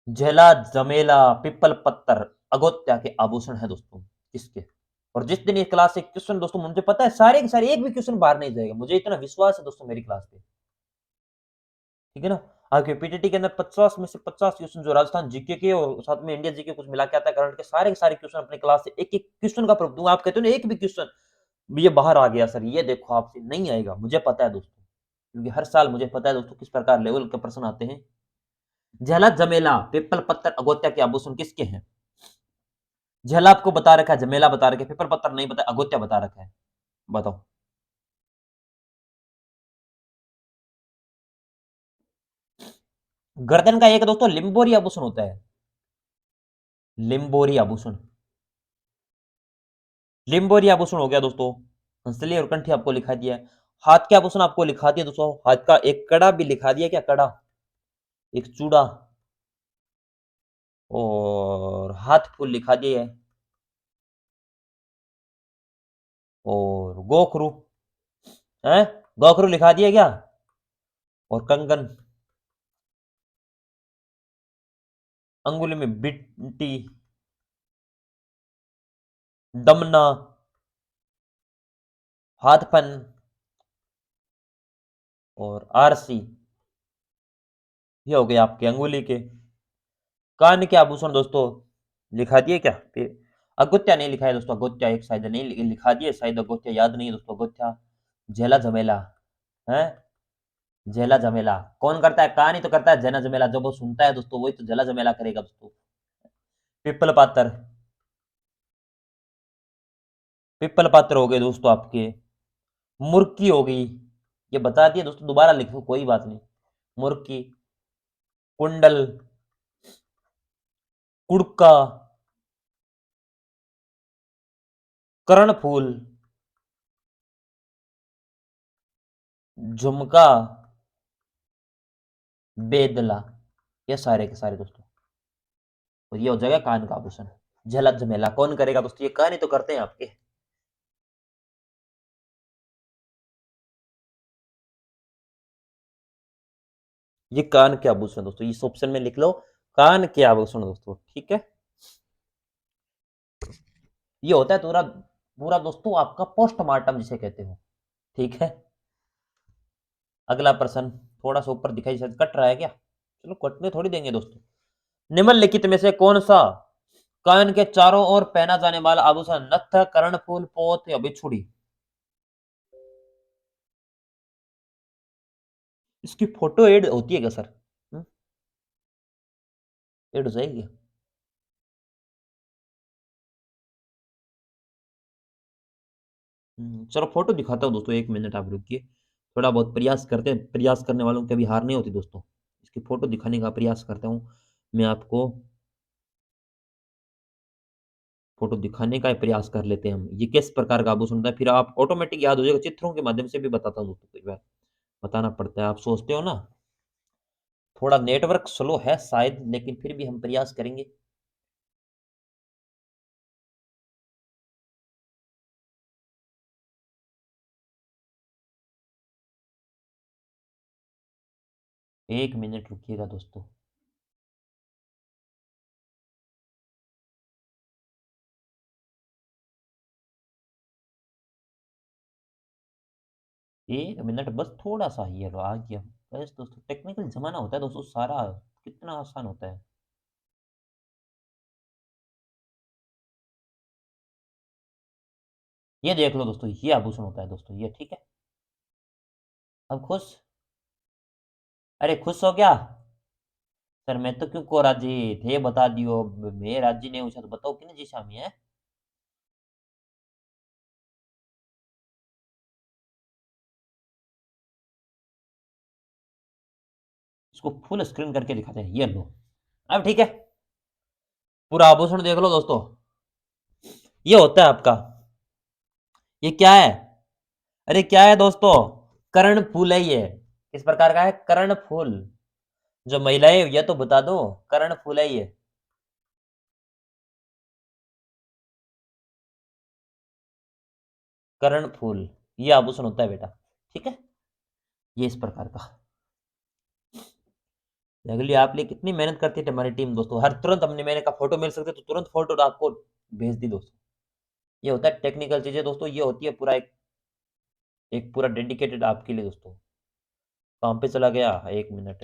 Speaker 1: झेला, जमेला, पीपल पत्तर, अगोत्या के आभूषण है दोस्तों, इसके। और जिस दिन ये क्लास से क्वेश्चन दोस्तों मुझे पता है सारे के सारे एक भी क्वेश्चन बाहर नहीं जाएगा। मुझे इतना विश्वास है दोस्तों मेरी क्लास पे। ठीक है ना? आपके पीटीटी के अंदर 50 में से 50 क्वेश्चन जो राजस्थान जीके के और साथ में इंडिया जीके कुछ मिला के आता है, करंट के सारे क्वेश्चन अपनी क्लास से एक-एक क्वेश्चन का प्रूफ दूँगा। आप कहते हो ना एक भी क्वेश्चन ये बाहर आ गया सर, ये देखो आपसे नहीं आएगा, मुझे पता है दोस्तों। क्योंकि हर साल मुझे पता है दोस्तों किस प्रकार लेवल के प्रश्न आते हैं। झेला, जमेला, पीपल पत्तर, अगोत्या के आभूषण किसके हैं? झेला आपको बता रखा है, झमेला बता रखा है, पीपल पत्तर नहीं बताया, अगोत्या बता रखा है। बताओ। गर्दन का एक दोस्तों लिम्बोरी आभूषण होता है। लिम्बोरी आभूषण, लिम्बोरी आभूषण हो गया दोस्तों। हंसली और कंठी आपको लिखा दिया है। हाथ के आभूषण आपको लिखा दिया दोस्तों। हाथ का एक कड़ा भी लिखा दिया, क्या कड़ा? एक चूड़ा और हाथ फूल लिखा दिया है। और गोखरू है, गोखरू लिखा दिया क्या? और कंगन, अंगुली में बिट्टी, दमना, हाथपन और आरसी, ये हो गए आपके अंगुली के। कान के आभूषण दोस्तों लिखा दिए क्या? अगुत्या नहीं लिखा है दोस्तों, अगुत्या एक शायद नहीं लिखा दिए, शायद अगुत्या याद नहीं है दोस्तों, अगुत्या। झेला झमेला है, झेला झमेला कौन करता है? कान ही तो करता है झेला झमेला, जब वो सुनता है दोस्तों वही तो झेला झमेला करेगा दोस्तों। पिपल पात्र, पिपल पात्र हो गए दोस्तों आपके। मुर्की हो गई, ये बता दिए दोस्तों, दोबारा लिखो कोई बात नहीं। मुर्की, कुंडल, कुड़का, कर्णफूल, झुमका, बेदला, ये सारे के सारे दोस्तों। और ये हो जाएगा कान का आभूषण। झलक झमेला कौन करेगा दोस्तों? ये कान ही तो करते हैं आपके। ये कान के आभूषण दोस्तों, इस ऑप्शन में लिख लो कान के आभूषण दोस्तों, ठीक है। ये होता है पूरा पूरा दोस्तों आपका पोस्टमार्टम जिसे कहते हो, ठीक है। अगला प्रश्न, थोड़ा सा ऊपर दिखाई शायद कट रहा है क्या? चलो कटने थोड़ी देंगे दोस्तों। निम्नलिखित में से कौन सा कान के चारों ओर पहना जाने वाला आभूषण नत्थ, कर्णफूल, पोत या बिछुड़ी? इसकी फोटो ऐड होती है क्या सर? ऐड हो जाएगी? चलो फोटो दिखाता हूँ दोस्तों, 1 मिनट आप रुकिए। थोड़ा बहुत प्रयास करते हैं, प्रयास करने वालों की कभी हार नहीं होती दोस्तों। इसकी फोटो दिखाने का प्रयास करता हूँ मैं आपको। फोटो दिखाने का प्रयास कर लेते हैं हम, ये किस प्रकार का आभूषण होता है, फिर आप ऑटोमेटिक याद हो जाएगा। चित्रों के माध्यम से भी बताता हूँ दोस्तों, कई बार बताना पड़ता है, आप सोचते हो ना। थोड़ा नेटवर्क स्लो है शायद, लेकिन फिर भी हम प्रयास करेंगे। एक मिनट रुकिएगा दोस्तों। 1 मिनट बस, थोड़ा सा ही है, आ गया। बस दोस्तों, टेक्निकल जमाना होता है दोस्तों सारा, कितना आसान होता है। ये देख लो दोस्तों, ये आभूषण होता है दोस्तों, ये ठीक है। अब खुश? अरे खुश हो क्या? सर मैं तो क्यों को राजी थे, बता दियो। मैं राजी नहीं हूँ, तो बताओ कि जी शामी है। इसको फुल स्क्रीन करके दिखाते हैं, ये लो। अब ठीक है, पूरा आभूषण देख लो दोस्तों। ये होता है आपका, ये क्या है? अरे क्या है दोस्तों? कर्ण फूल है ये। किस प्रकार का है? कर्ण फूल। जो महिलाएं, ये तो बता दो। कर्ण फूल है ये। कर्ण फूल, ये आभूषण होता है बेटा, ठीक है। ये इस प्रकार का। अगली आप लिए कितनी मेहनत करती है हमारी टीम दोस्तों, हर तुरंत हमने, मैंने कहा फोटो मिल सकते तो तुरंत फोटो आपको भेज दी दोस्तों। ये होता है टेक्निकल चीजें दोस्तों, ये होती है पूरा एक एक पूरा डेडिकेटेड आपके लिए दोस्तों। काम पे चला गया, 1 मिनट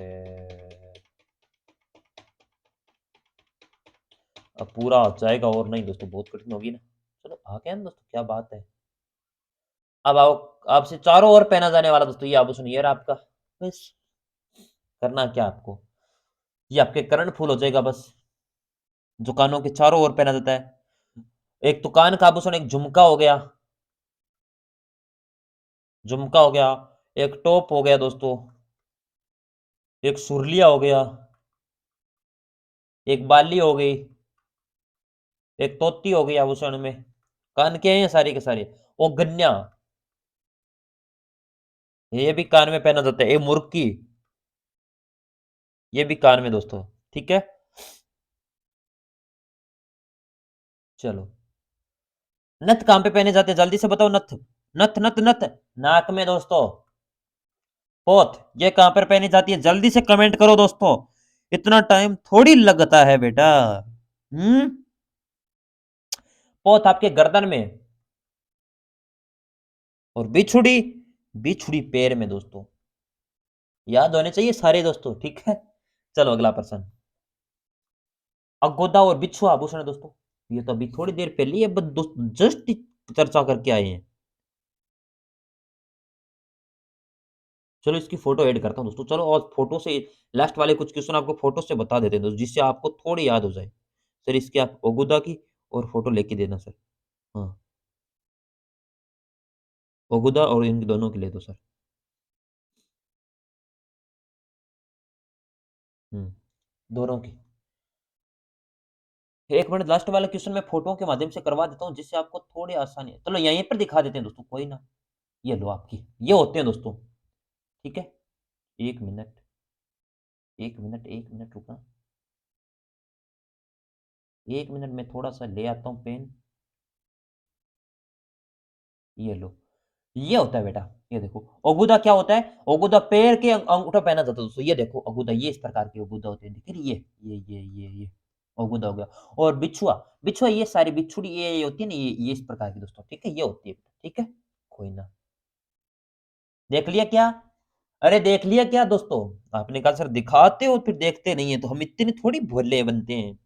Speaker 1: अब पूरा आ जाएगा, और नहीं दोस्तों बहुत कठिन होगी ना। चलो आ गया ना दोस्तों, क्या बात है। अब आओ, आपसे चारों ओर पहना जाने वाला दोस्तों ये आभूषण, ये रहा आपका। बस करना क्या आपको, ये आपके कर्ण फूल हो जाएगा बस, जो कानों के चारों ओर पहना जाता है। एक तो कान का आभूषण, एक झुमका हो गया, झुमका हो गया। एक टोप हो गया दोस्तों, एक सुरलिया हो गया, एक बाली हो गई, एक तोती हो गई आभूषण में। कान के हैं सारे के सारे। और गन्या, ये भी कान में पहना जाता है। ये मुर्की, ये भी कान में दोस्तों, ठीक है। चलो नथ कहाँ पे पहने जाते हैं? जल्दी से बताओ नथ। नथ, नथ, नथ। नाक में दोस्तों। पोत, ये कहाँ पर पहनी जाती है? जल्दी से कमेंट करो दोस्तों। इतना टाइम थोड़ी लगता है बेटा। हम्म। पोत आपके गर्दन में। और बिछुड़ी, बिछुड़ी पैर में दोस्तों। याद होने चाहिए सारे दोस्तों, ठीक है। चलो अगला प्रश्न। अगोदा और बिच्छू आभूषण है दोस्तों। ये तो अभी थोड़ी देर पहले ये जस्ट चर्चा करके आए हैं। चलो इसकी फोटो ऐड करता हूँ दोस्तों। चलो और फोटो से लास्ट वाले कुछ क्वेश्चन आपको फोटो से बता देते हैं दोस्तों, जिससे आपको थोड़ी याद हो जाए। सर इसकी आप ओगुदा की और फोटो लेके देना सर। हाँ, ओगुदा और इन दोनों की ले दो सर। हम्म, दोनों की। एक मिनट, लास्ट वाला क्वेश्चन मैं फोटो के माध्यम से करवा देता हूँ, जिससे आपको थोड़ी आसानी है। चलो यहीं पर दिखा देते हैं दोस्तों, कोई ना। ये लो आपकी, ये होते हैं दोस्तों। ठीक है। एक मिनट, एक मिनट, एक मिनट रुकना। एक मिनट में थोड़ा सा ले आता हूँ पेन। ये लो। ये होता है बेटा। ये देखो। ओगुदा क्या होता है? ओगुदा पैर के अंगूठा पहना जाता है दोस्तों। ये देखो ओगुदा, ये इस प्रकार के ओगुदा होते हैं, दिख रही है ये ओगुदा हो गया। और बिछुआ, बिछुआ ये सारी बिछुड़ी ये होती है ना, ये इस प्रकार की दोस्तों, ठीक है, ये होती है। ठीक है। कोई ना। देख लिया क्या? अरे देख लिया क्या दोस्तों? आपने कहा सर दिखाते हो फिर देखते नहीं है, तो हम इतने थोड़ी भोले बनते हैं।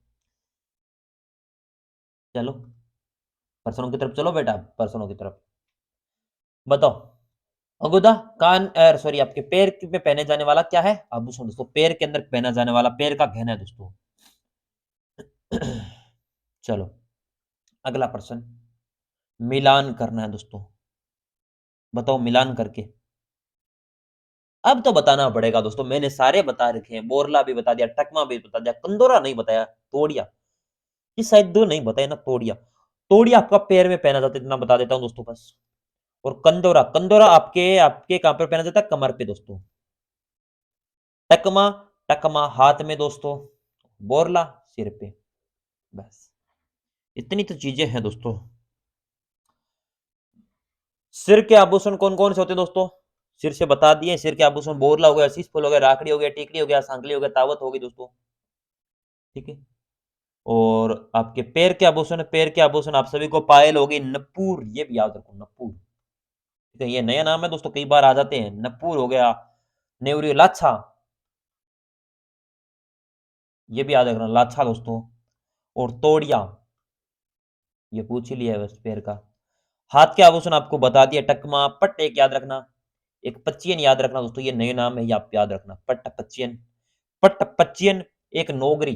Speaker 1: चलो पर्सनों की तरफ चलो बेटा, पर्सनों की तरफ। बताओ। अगुदा, कान सॉरी आपके पैर पे पहने जाने वाला क्या है आभूषण दोस्तों? पैर के अंदर पहना जाने वाला पैर का गहना है दोस्तों। चलो अगला प्रश्न। मिलान करना है दोस्तों। बताओ मिलान करके। अब तो बताना पड़ेगा दोस्तों, मैंने सारे बता रखे हैं। बोरला भी बता दिया, टकमा भी बता दिया, कंदोरा नहीं बताया, तोड़िया। ये शायद दो नहीं बताए ना, तोड़िया। तोड़िया आपका पैर में पहना जाता है, इतना बता देता हूँ दोस्तों बस। और कंदोरा, कंदोरा आपके आपके कहां पर पहना जाता है? कमर पे दोस्तों। टकमा, टकमा हाथ में दोस्तों। बोरला सिर पे। बस इतनी तो चीजें हैं दोस्तों। सिर के आभूषण कौन कौन से होते हैं दोस्तों? सिर से बता दिए। सिर के आभूषण बोरला हो गया, शीश फूल हो गया, राखड़ी हो गया, टीकड़ी हो गया, सांकली हो गया, तावत हो गई दोस्तों। ठीक है। और आपके पैर के आभूषण, पैर के आभूषण आप सभी को पायल होगी, नप्पूर, ये भी याद रखो, नप्पूर। ठीक है, ये नया नाम है दोस्तों, कई बार आ जाते हैं। नप्पूर हो गया, नेवरी, लाछा, ये भी याद रखना, लाछा दोस्तों। और तोड़िया, ये पूछ ही लिया है बस पैर का। हाथ के आभूषण आपको बता दिया, टकमा, पट्ट एक याद रखना, एक पच्चियन याद रखना दोस्तों, ये नए नाम है, ये आप याद रखना, पट्ट पच्चियन। पट्ट पच्चियन, एक नोगरी,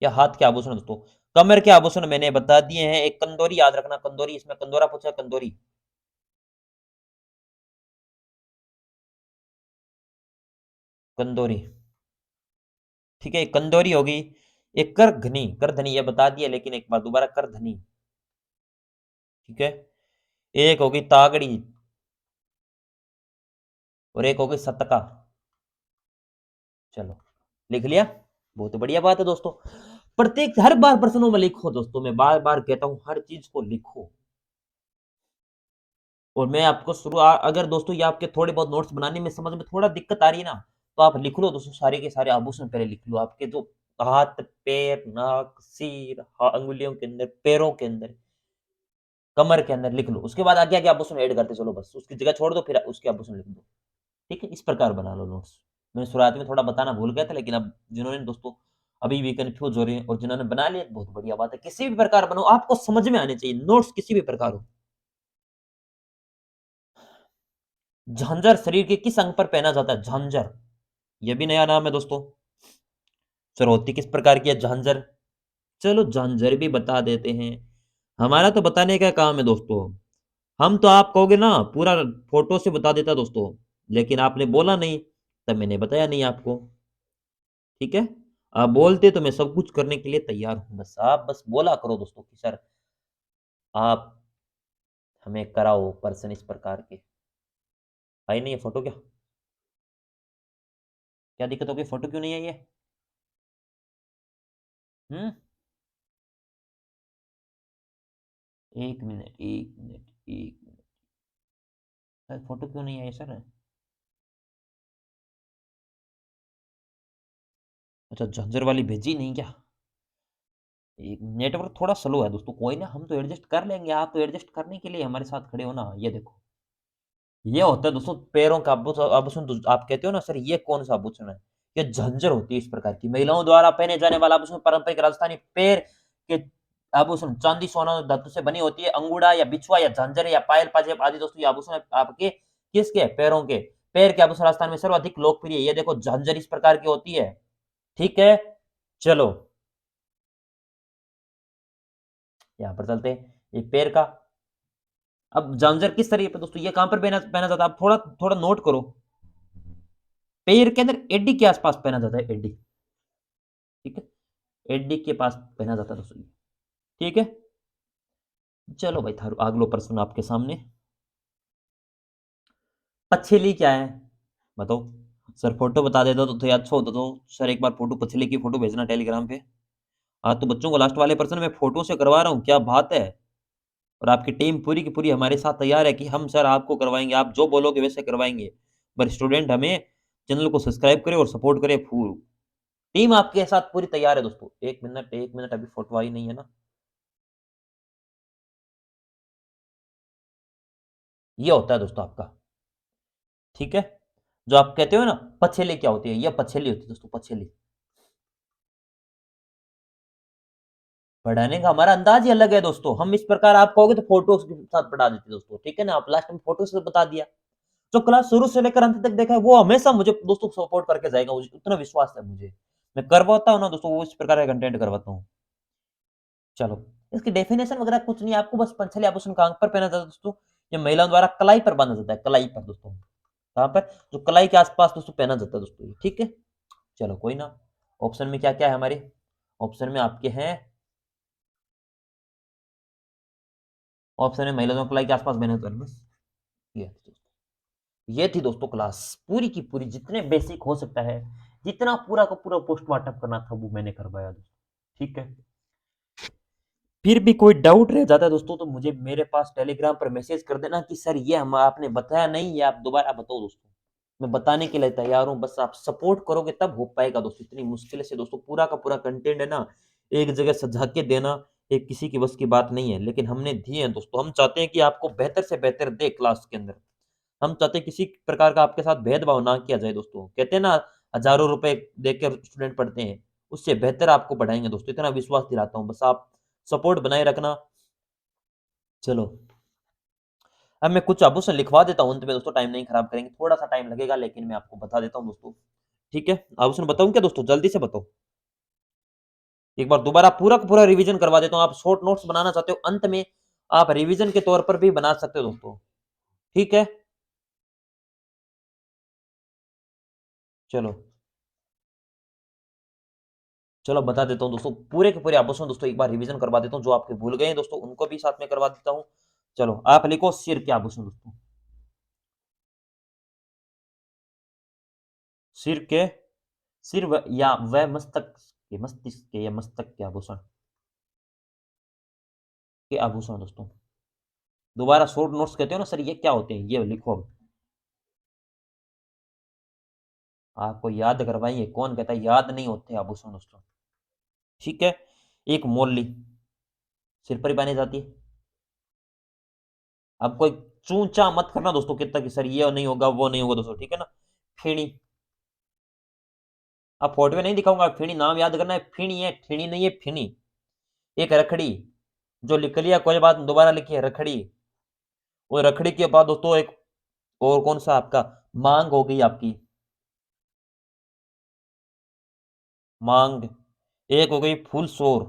Speaker 1: या हाथ के आभूषण दोस्तों। कमर के आभूषण मैंने बता दिए हैं, एक कंदोरी याद रखना, कंदोरी, इसमें कंदोरा पूछा, कंदोरी। कंदोरी। ठीक है, एक कंदोरी होगी। एक करधनी, करधनी ये बता दिया, लेकिन एक बार दोबारा करधनी। ठीक है। एक होगी तागड़ी, और एक होगी सतका। चलो लिख लिया। बहुत बढ़िया बात है दोस्तों। प्रत्येक हर बार प्रश्नों में लिखो दोस्तों, मैं बार बार कहता हूं हर चीज को लिखो। और मैं आपको अगर दोस्तों ये आपके थोड़े बहुत नोट्स बनाने में समझ में थोड़ा दिक्कत आ रही है ना, तो आप लिख लो दोस्तों, सारे के सारे आभूषण पहले लिख लो, आपके जो हाथ, पैर, नाक, सिर, अंगुलियों के अंदर, पैरों के अंदर, कमर के अंदर लिख लो। उसके बाद आगे आगे आभूषण ऐड करते चलो, बस उसकी जगह छोड़ दो, फिर उसके आभूषण लिख दो। ठीक है, इस प्रकार बना लो नोट्स। मैंने शुरुआत में थोड़ा बताना भूल गया था, लेकिन अब जिन्होंने दोस्तों अभी भी कंफ्यूज हो रहे हैं और जिन्होंने बना लिया, बहुत बढ़िया बात है। किसी भी प्रकार बनो, आपको समझ में आने चाहिए नोट्स, किसी भी प्रकार हो। झांझर शरीर के किस अंग पर पहना जाता है? झांझर, यह भी नया नाम है दोस्तों। सर होती किस प्रकार की है झांझर? चलो झांझर भी बता देते हैं। हमारा तो बताने का काम है दोस्तों। हम तो आप कहोगे ना पूरा फोटो से बता देता दोस्तों, लेकिन आपने बोला नहीं, तब मैंने बताया नहीं आपको। ठीक है। आप बोलते तो मैं सब कुछ करने के लिए तैयार हूं, बस आप बस बोला करो दोस्तों कि सर आप हमें कराओ पर्सन इस प्रकार के। आई नहीं है फोटो क्या? क्या दिक्कत हो गई, फोटो क्यों नहीं आई है? हम्म। 1 minute, 1 minute, 1 minute. Sir photo क्यों नहीं आई सर? अच्छा झज्जर वाली भेजी नहीं क्या? एक नेटवर्क थोड़ा स्लो है दोस्तों, कोई ना हम तो एडजस्ट कर लेंगे, आप तो एडजस्ट करने के लिए हमारे साथ खड़े हो ना। ये देखो, ये होता है दोस्तों पैरों का आभूषण। तो आप कहते हो ना सर ये कौन-सा आभूषण है? ये झंझर होती है इस प्रकार की। महिलाओं द्वारा पहने जाने वाला आभूषण पारंपरिक राजस्थानी पैर के आभूषण चांदी, सोना और धातु से बनी होती है। अंगूठा या बिछुआ या झांझर या पायल पाजेब आदि दोस्तों ये आभूषण आपके किसके? पैरों के। पैर के आभूषण राजस्थान में सर्वाधिक लोकप्रिय है। ये देखो झांझर इस प्रकार की होती है। ठीक है? चलो, यहाँ पर चलते हैं। ये पैर का अब झांझर किस तरीके पे दोस्तों ये कहाँ पर पहना पहना जाता है? आप थोड़ा थोड़ा नोट करो। पैर के अंदर एडी के आसपास पहना जाता है, एडी। ठीक है? एडी के पास पहना जाता है दोस्तों ये। ठीक है? चलो भाई थारू अगलो प्रश्न आपके सामने। पछेली क्या है? बताओ। सर फोटो बता देता तो अच्छा होता तो। सर एक बार फोटो पछेली की फोटो भेजना टेलीग्राम पे। हाँ, तो बच्चों को लास्ट वाले प्रश्न मैं फोटो से करवा रहा हूँ, क्या बात है? और आपकी टीम पूरी की पूरी हमारे साथ तैयार है कि हम सर आपको करवाएँगे, आप जो बोलोगे वैसे करवाएँगे। पर स्टूडेंट हमें चैनल को सब्सक्राइब करे और सपोर्ट करे फुल। टीम आपके साथ पूरी तैयार है दोस्तों। 1 मिनट अभी फोटो आई नहीं है ना? ये होता है दोस्तों आपका, ठीक है? जो आप कहते हो ना पछेली क्या होती है? ये पछेली होती है दोस्तों, पछेली। पढ़ाने का हमारा अंदाज ही अलग है दोस्तों। हम इस प्रकार आप कहोगे तो फ़ोटोज़ के साथ पढ़ा देते दोस्तों, ठीक है ना? आप लास्ट में फ़ोटो से बता दिया। जो क्लास शुरू से लेकर अंत तक देखा है, वो हमेशा मुझे दोस्तों सपोर्ट करके जाएगा, उस उतना विश्वास है मुझे। मैं करवाता हूँ ना दोस्तों, वो इस प्रकार का कंटेंट करवाता हूँ। चलो, इसकी डेफिनेशन वगैरह कुछ नहीं है, आपको बस पंचेली आभूषण कहाँ पर पहना जाता है दोस्तों? ये महिलाओं द्वारा कलाई पर बाँधा जाता है, कलाई पर दोस्तों। कहाँ पर? जो कलाई के आस-पास दोस्तों पहना जाता है दोस्तों ये, ठीक है? चलो कोई ना। ऑप्शन में क्या-क्या है हमारे? ऑप्शन में आपके हैं ऑप्शन में महिला दोनों कलाई के आस-पास पहना जाता है बस। ये ये थी दोस्तों क्लास, पूरी की पूरी जितने बेसिक हो सकता है, जितना पूरा का पूरा पोस्टमार्टम करना था वो मैंने करवाया दोस्तों, ठीक है? फिर भी कोई डाउट रह जाता है दोस्तों तो मुझे मेरे पास टेलीग्राम पर मैसेज कर देना कि सर ये हम आपने बताया नहीं, ये आप दोबारा बताओ दोस्तों। मैं बताने के लिए तैयार हूँ, बस आप सपोर्ट करोगे तब हो पाएगा दोस्तों। इतनी मुश्किल से दोस्तों पूरा का पूरा कंटेंट है ना, एक जगह सजा के देना, ये किसी की बस की बात नहीं है। लेकिन हमने दिए हैं दोस्तों, हम चाहते हैं कि आपको बेहतर से बेहतर दें क्लास के अंदर। हम चाहते हैं किसी प्रकार का आपके साथ भेदभाव ना किया जाए दोस्तों। कहते हैं ना हज़ारों रुपए देकर स्टूडेंट पढ़ते हैं, उससे बेहतर आपको पढ़ाएँगे दोस्तों, इतना विश्वास दिलाता हूँ। बस आप सपोर्ट बनाए रखना। चलो, अब मैं कुछ आभूषण लिखवा देता हूँ अंत में दोस्तों, टाइम नहीं खराब करेंगे। थोड़ा-सा टाइम लगेगा लेकिन मैं आपको बता देता हूँ दोस्तों, ठीक है? आभूषण बताऊँ क्या दोस्तों? जल्दी से बताओ। एक बार दोबारा पूरा का पूरा रिवीजन करवा देता हूँ। आप शॉर्ट नोट्स बनाना चाहते हो, अंत में आप रिवीजन के तौर पर भी बना सकते हो दोस्तों, ठीक है? चलो। चलो बता देता हूँ दोस्तों, पूरे के पूरे आभूषण दोस्तों एक बार रिवीजन करवा देता हूँ, जो आपके भूल गए हैं दोस्तों उनको भी साथ में करवा देता हूँ। चलो, आप लिखो सिर के आभूषण दोस्तों। सिर के सिर व या व मस्तिष्क के या मस्तक के आभूषण दोस्तों। दोबारा शॉर्ट नोट्स कहते हो ना सर ये क्या होते हैं? ये लिखो अब। आपको याद करवाएँगे, कौन कहता है याद नहीं होते आभूषण दोस्तों, ठीक है? एक मौली सिर पर ही पहनी जाती है। अब कोई चूँ-चाँ मत करना दोस्तों कि तक सर ये नहीं होगा, वो नहीं होगा दोस्तों, ठीक है ना? फेणी अब फोटो में नहीं दिखाऊँगा, फेणी नाम याद करना है, फेणी है, ठेणी नहीं है, फेणी। एक रखड़ी, जो लिख लिया कोई बात नहीं, दोबारा लिखिए रखड़ी। और रखड़ी के बाद दोस्तों एक और कौन-सा आपका मांग हो गई आपकी, मांग। एक हो गई फुलसोर,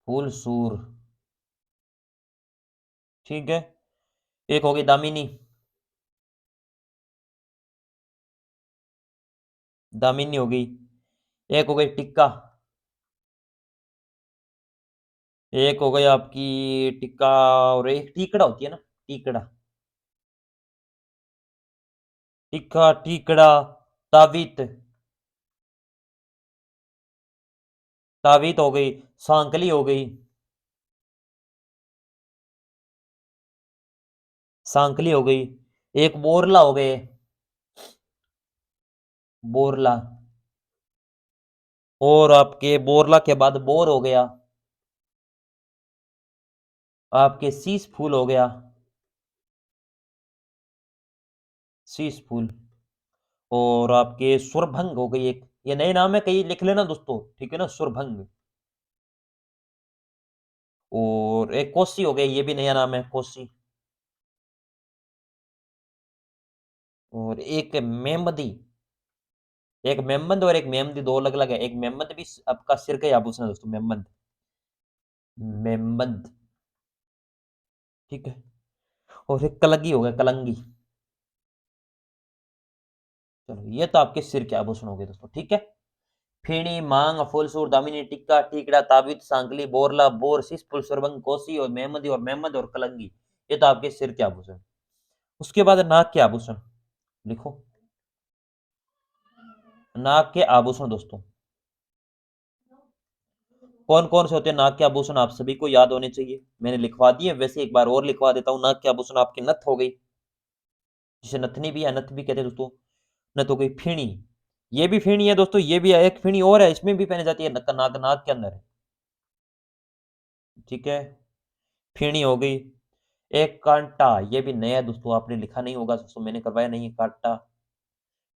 Speaker 1: फुलसूर, ठीक है? एक हो गई दामिनी, दामिनी हो गई। एक हो गई टिक्का, एक हो गई आपकी टिक्का और एक टीकड़ा होती है ना, टीकड़ा। टिक्का, टीकड़ा, ताबीत, तावीत हो गई, सांकली हो गई, सांकली हो गई, एक बोरला हो गए, बोरला। और आपके बोरला के बाद बोर हो गया, आपके शीश फूल हो गया, शीश फूल। और आपके सुरभंग हो गई एक, ये नए नाम है, कहीं लिख लेना दोस्तों, ठीक है ना, सुरभंग। और एक कोसी हो गई, ये भी नया नाम है, कोसी। और एक मेमदी, एक मेमबंद और एक मेमदी, दो अलग अलग है। एक मेमबंद भी आपका सिर का ही आभूषण है दोस्तों, मेमबंद, मेमबंद, ठीक है। और एक कलगी हो गया, कलंगी। चलो ये तो आपके सिर के आभूषण हो गए दोस्तों, ठीक है। फेणी, मांग, फुलसूर, दामिनी, टिक्का, टीकड़ा, ताबीत, सांकली, बोरला, बोर, शीश फूल, सुरभंग, कोसी और मेहमदी और मेहमद और कलंगी, ये तो आपके सिर के आभूषण। उसके बाद नाक के आभूषण लिखो, नाक के आभूषण दोस्तों, कौन कौन से होते हैं नाक के आभूषण, आप सभी को याद होने चाहिए, मैंने लिखवा दिए, वैसे एक बार और लिखवा देता हूँ। नाक के आभूषण आपकी नथ हो गई, जिसे नथनी भी है, नथ भी कहते हैं दोस्तों, नथ हो गई। फीणी, ये भी फीणी है दोस्तों, ये भी है, एक फीणी और है, इसमें भी पहने जाती है, नाक नाक के अंदर, ठीक है। फीणी हो गई। एक कांटा, ये भी नया है दोस्तों, आपने लिखा नहीं होगा दोस्तों, मैंने करवाया नहीं है, कांटा।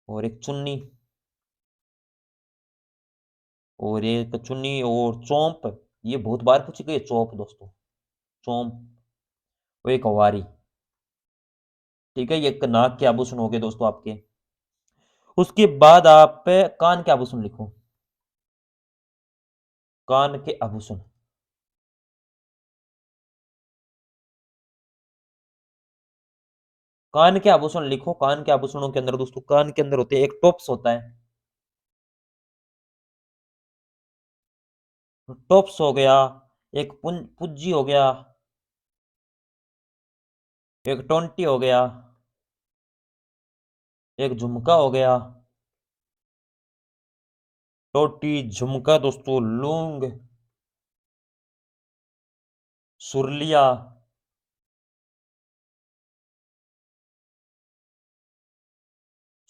Speaker 1: और एक चुन्नी, और एक चुन्नी और चोंप, ये बहुत बार पूछी गई है, चौप दोस्तों, चोंप। और एक हवारी, ठीक है। ये एक नाक के आभूषण हो गए दोस्तों आपके। उसके बाद आप कान के आभूषण लिखो, कान के आभूषण, कान के आभूषण लिखो। कान के आभूषणों के अंदर दोस्तों, कान के अंदर होते हैं, एक टॉप्स होता है, टॉप्स हो गया, एक पुज्जी हो गया, एक टोंटी हो गया, एक झुमका हो गया, टोटी, झुमका दोस्तों, लूंग, सुरलिया,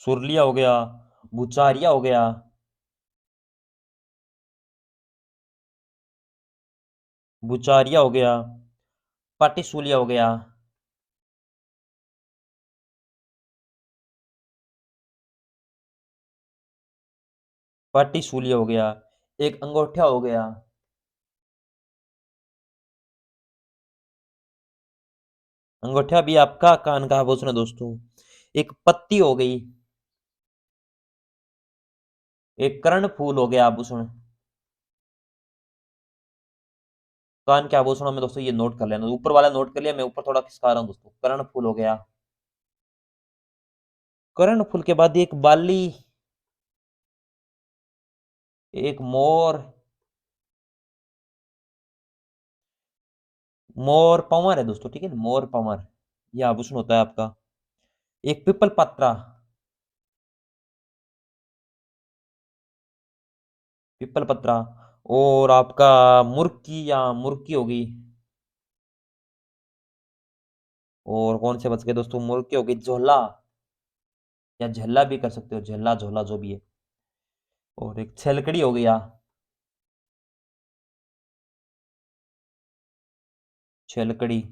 Speaker 1: सुरलिया हो गया, बुचारिया हो गया, बुचारिया हो गया, पाटीसूलिया हो गया, पाटीसूलिया हो गया, एक अंगूठा हो गया, अंगूठा भी आपका कान का आभूषण है दोस्तों। एक पत्ती हो गई, एक कर्ण फूल हो गया आभूषण। कान के आभूषणों में दोस्तों ये नोट कर लेना, ऊपर वाला नोट कर लिया, मैं ऊपर थोड़ा खिसका रहा हूँ दोस्तों। कर्ण फूल हो गया, कर्ण फूल के बाद एक बाली, एक मोर, मोर पंवर है दोस्तों, ठीक है, मोर पंवर, ये आभूषण होता है आपका। एक पिपल पत्रा, पिपल पत्रा। और आपका मुर्की या मुर्की होगी। और कौन से बच गए दोस्तों, मुर्की होगी, झोला या झल्ला भी कर सकते हो, झल्ला झोला जो भी है। और एक छलकड़ी हो गया, छलकड़ी,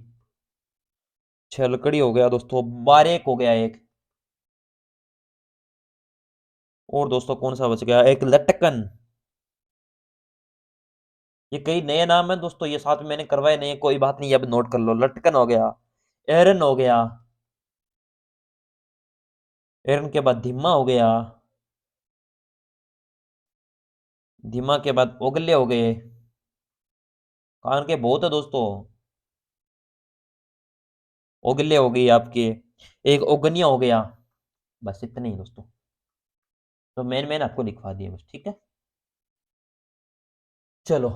Speaker 1: छलकड़ी हो गया दोस्तों, बारेक हो गया एक। और दोस्तों कौन सा बच गया, एक लटकन। ये कई नए नाम है दोस्तों, ये साथ में मैंने करवाए नहीं है, कोई बात नहीं, अब नोट कर लो। लटकन हो गया, एरन हो गया, एरन के बाद धिम्मा हो गया, धिम्मा के बाद ओगले हो गए। कान के बहुत है दोस्तों, ओगले हो गई आपके, एक ओगनिया हो गया। बस इतने ही दोस्तों, तो मैंने आपको लिखवा दिया बस, ठीक है। चलो,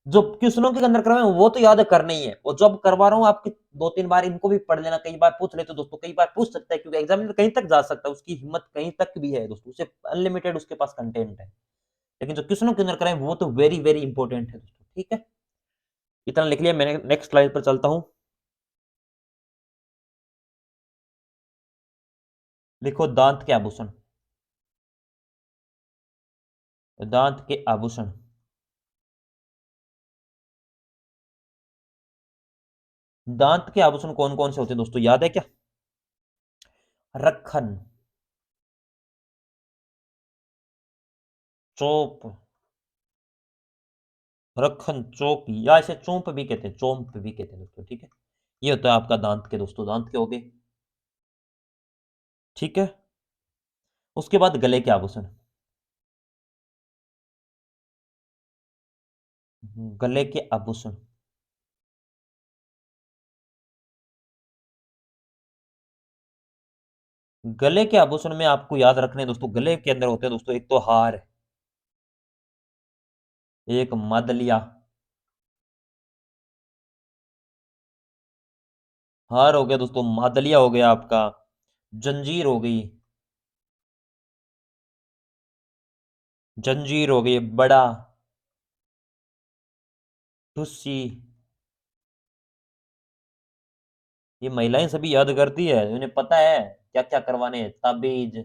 Speaker 1: जो क्वेश्चनों के अंदर करवाए वो तो याद करना ही है, और जब करवा रहा हूँ आपके, दो तीन बार इनको भी पढ़ लेना, कई बार पूछ लेते दोस्तों, कई बार पूछ सकता है, क्योंकि एग्जामिनर कहीं तक जा सकता है, उसकी हिम्मत कहीं तक भी है दोस्तों, उसे अनलिमिटेड उसके पास कंटेंट है। लेकिन जो क्वेश्चनों के अंदर कराएं वो तो वेरी वेरी इंपॉर्टेंट है दोस्तों, ठीक है। इतना लिख लिया मैंने, नेक्स्ट स्लाइड पर चलता हूं। लिखो दांत के आभूषण। दांत के आभूषण। दांत के आभूषण कौन कौन से होते हैं दोस्तों, याद है क्या? रखन, चोप, रखन, चोप, या इसे चोंप भी कहते हैं, चोंप भी कहते हैं दोस्तों, ठीक है। ये होता है आपका दांत के दोस्तों, दांत के हो गए, ठीक है। उसके बाद गले के आभूषण। गले के आभूषण। गले के आभूषण में आपको याद रखने दोस्तों, गले के अंदर होते हैं दोस्तों, एक तो हार, एक मादलिया, हार हो गया दोस्तों, मादलिया हो गया आपका, जंजीर हो गई, जंजीर हो गई, बड़ा, ठुस्सी। ये महिलाएं सभी याद करती है, उन्हें पता है क्या क्या करवाने हैं, ताबीज,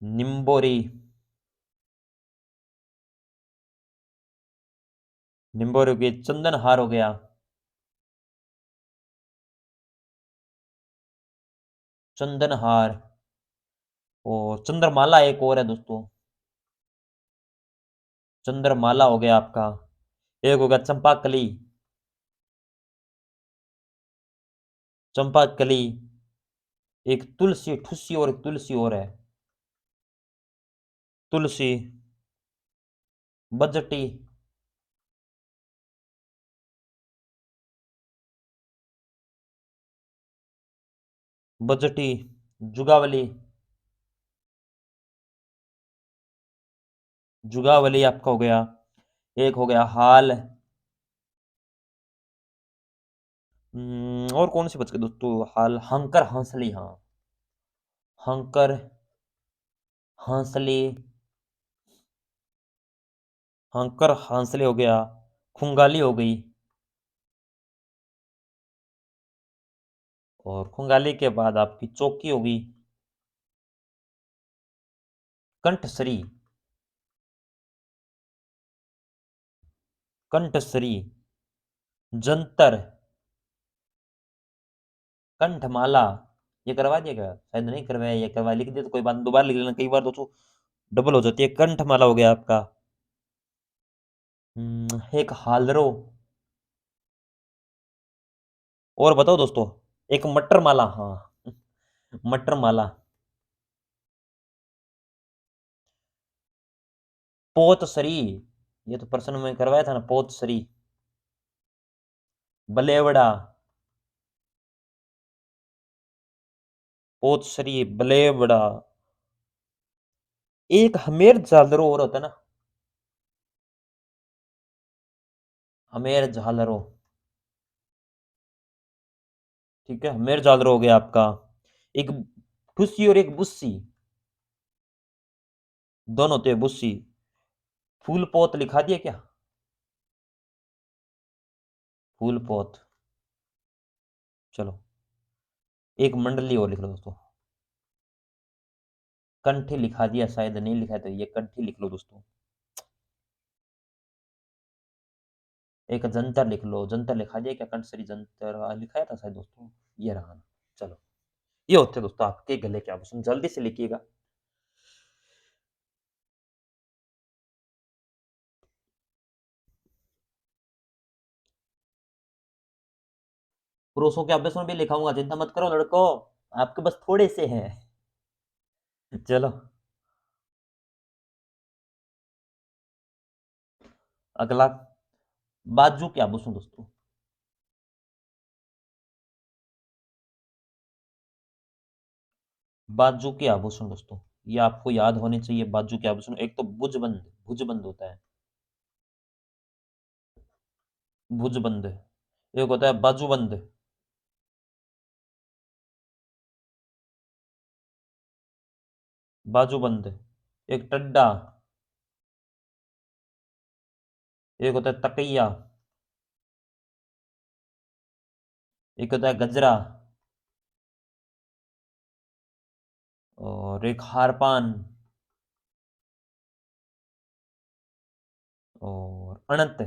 Speaker 1: निम्बोरी, निम्बोरी हो गई, चंदन हार हो गया, चंदन हार, और चंद्रमाला एक और है दोस्तों, चंद्रमाला हो गया आपका, एक हो गया चंपाकली, चंपाकली, एक तुलसी, ठुस्सी और एक तुलसी और है, तुलसी, बजटी, बजटी, जुगावली, जुगावली आपका हो गया, एक हो गया हाल। और कौन से बच गए दोस्तों, हाल, हंकर, हंसली, हाँ, हंकर, हंसली, हंकर हंसली हो गया, खुंगाली हो गई, और खुंगाली के बाद आपकी चौकी होगी, कंठसरी, कंठसरी, जंतर, कंठमाला। ये करवा दिएगा, शायद नहीं करवाया, ये करवा, लिख दे तो कोई बात नहीं, दोबारा लिख लेना, कई बार दोस्तों डबल हो जाती है। कंठमाला हो गया आपका। एक हालरो, और बताओ दोस्तों, एक मटर माला, हाँ, मटर माला, पोतसरी, ये तो प्रश्न में करवाया था ना, पोतसरी, बलेवड़ा, पोतसरी, बलेवड़ा, एक हमेर झालरो और होता है ना, हमेर झालरो, ठीक है, हमेर झालरो हो गया आपका। एक ठुस्सी और एक बुस्सी, दोनों होते हैं बुस्सी। फूल पोत लिखा दिया क्या? फूल पोत, चलो, एक मंडली और लिख लो दोस्तों, कंठी लिखा दिया, शायद नहीं लिखा है तो ये कंठी लिख लो दोस्तों। एक जंतर लिख लो, जंतर लिखा दिया क्या? कंठसरी जंतर लिखाया था शायद दोस्तों, ये रहा। चलो, ये होते हैं दोस्तों आपके गले के आभूषण, जल्दी से लिखिएगा। पुरुषों के आभूषण भी लिखाऊंगा, चिंता मत करो लड़कों, आपके बस थोड़े से हैं। चलो, अगला, बाजू के आभूषण दोस्तों। बाजू के आभूषण दोस्तों, ये आपको याद होने चाहिए। बाजू के आभूषण, एक तो भुजबंद, भुजबंद होता है, भुजबंद, एक होता है बाजूबंद, बाजूबंद, एक टड्डा, एक होता है तकिया, एक होता है गजरा और एक हारपान और अणत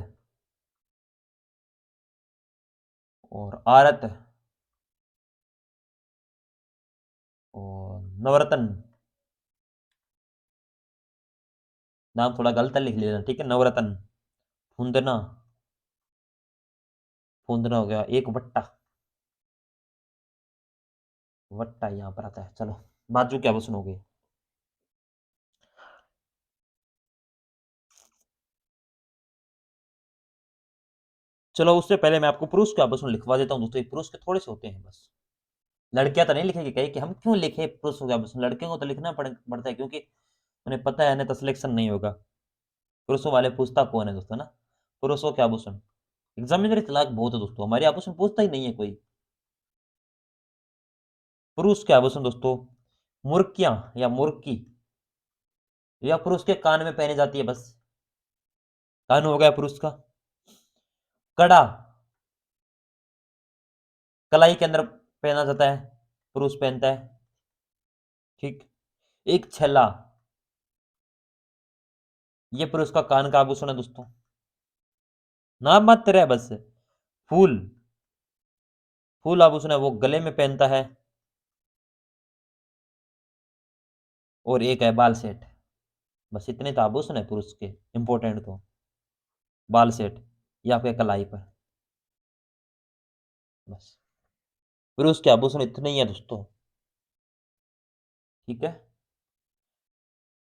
Speaker 1: और आरत और नवरत्न। नाम थोड़ा गलत लिख लेना, ठीक है? नवरत्न, फुंदना, फुंदना हो गया, एक वट्टा, वट्टा यहाँ पर आता है। चलो, बाजू क्या आभूषण हो गए। चलो, उससे पहले मैं आपको पुरुष के आभूषण लिखवा देता हूँ दोस्तों। ये पुरुष के थोड़े से होते हैं बस। लड़कियां तो नहीं लिखेगी, कहीं कि हम क्यों लिखे पुरुष के आभूषण। लड़कियों को तो लिखना पड़ता है, क्योंकि उन्हें पता है ना, तो सिलेक्शन नहीं होगा। पुरुषों वाले पूछता कौन है दोस्तों ना। पुरुषों के आभूषण, एग्जामिनर तलाक बहुत है दोस्तों, हमारे आभूषण पूछता ही नहीं है कोई। पुरुष के आभूषण दोस्तों, मुर्कियां या मुर्की, या पुरुष के कान में पहनी जाती है बस। कान हो गया पुरुष का। कड़ा, कलाई के अंदर पहना जाता है, पुरुष पहनता है, ठीक। एक छल्ला, ये पुरुष का कान का आभूषण है दोस्तों। नाम मात्र है बस। फूल, फूल आभूषण है, वो गले में पहनता है। और एक है बाल सेट। बस इतने तो आभूषण है पुरुष के इंपॉर्टेंट तो। बाल सेट या फिर कलाई पर, बस। पुरुष के आभूषण इतने ही है दोस्तों, ठीक है।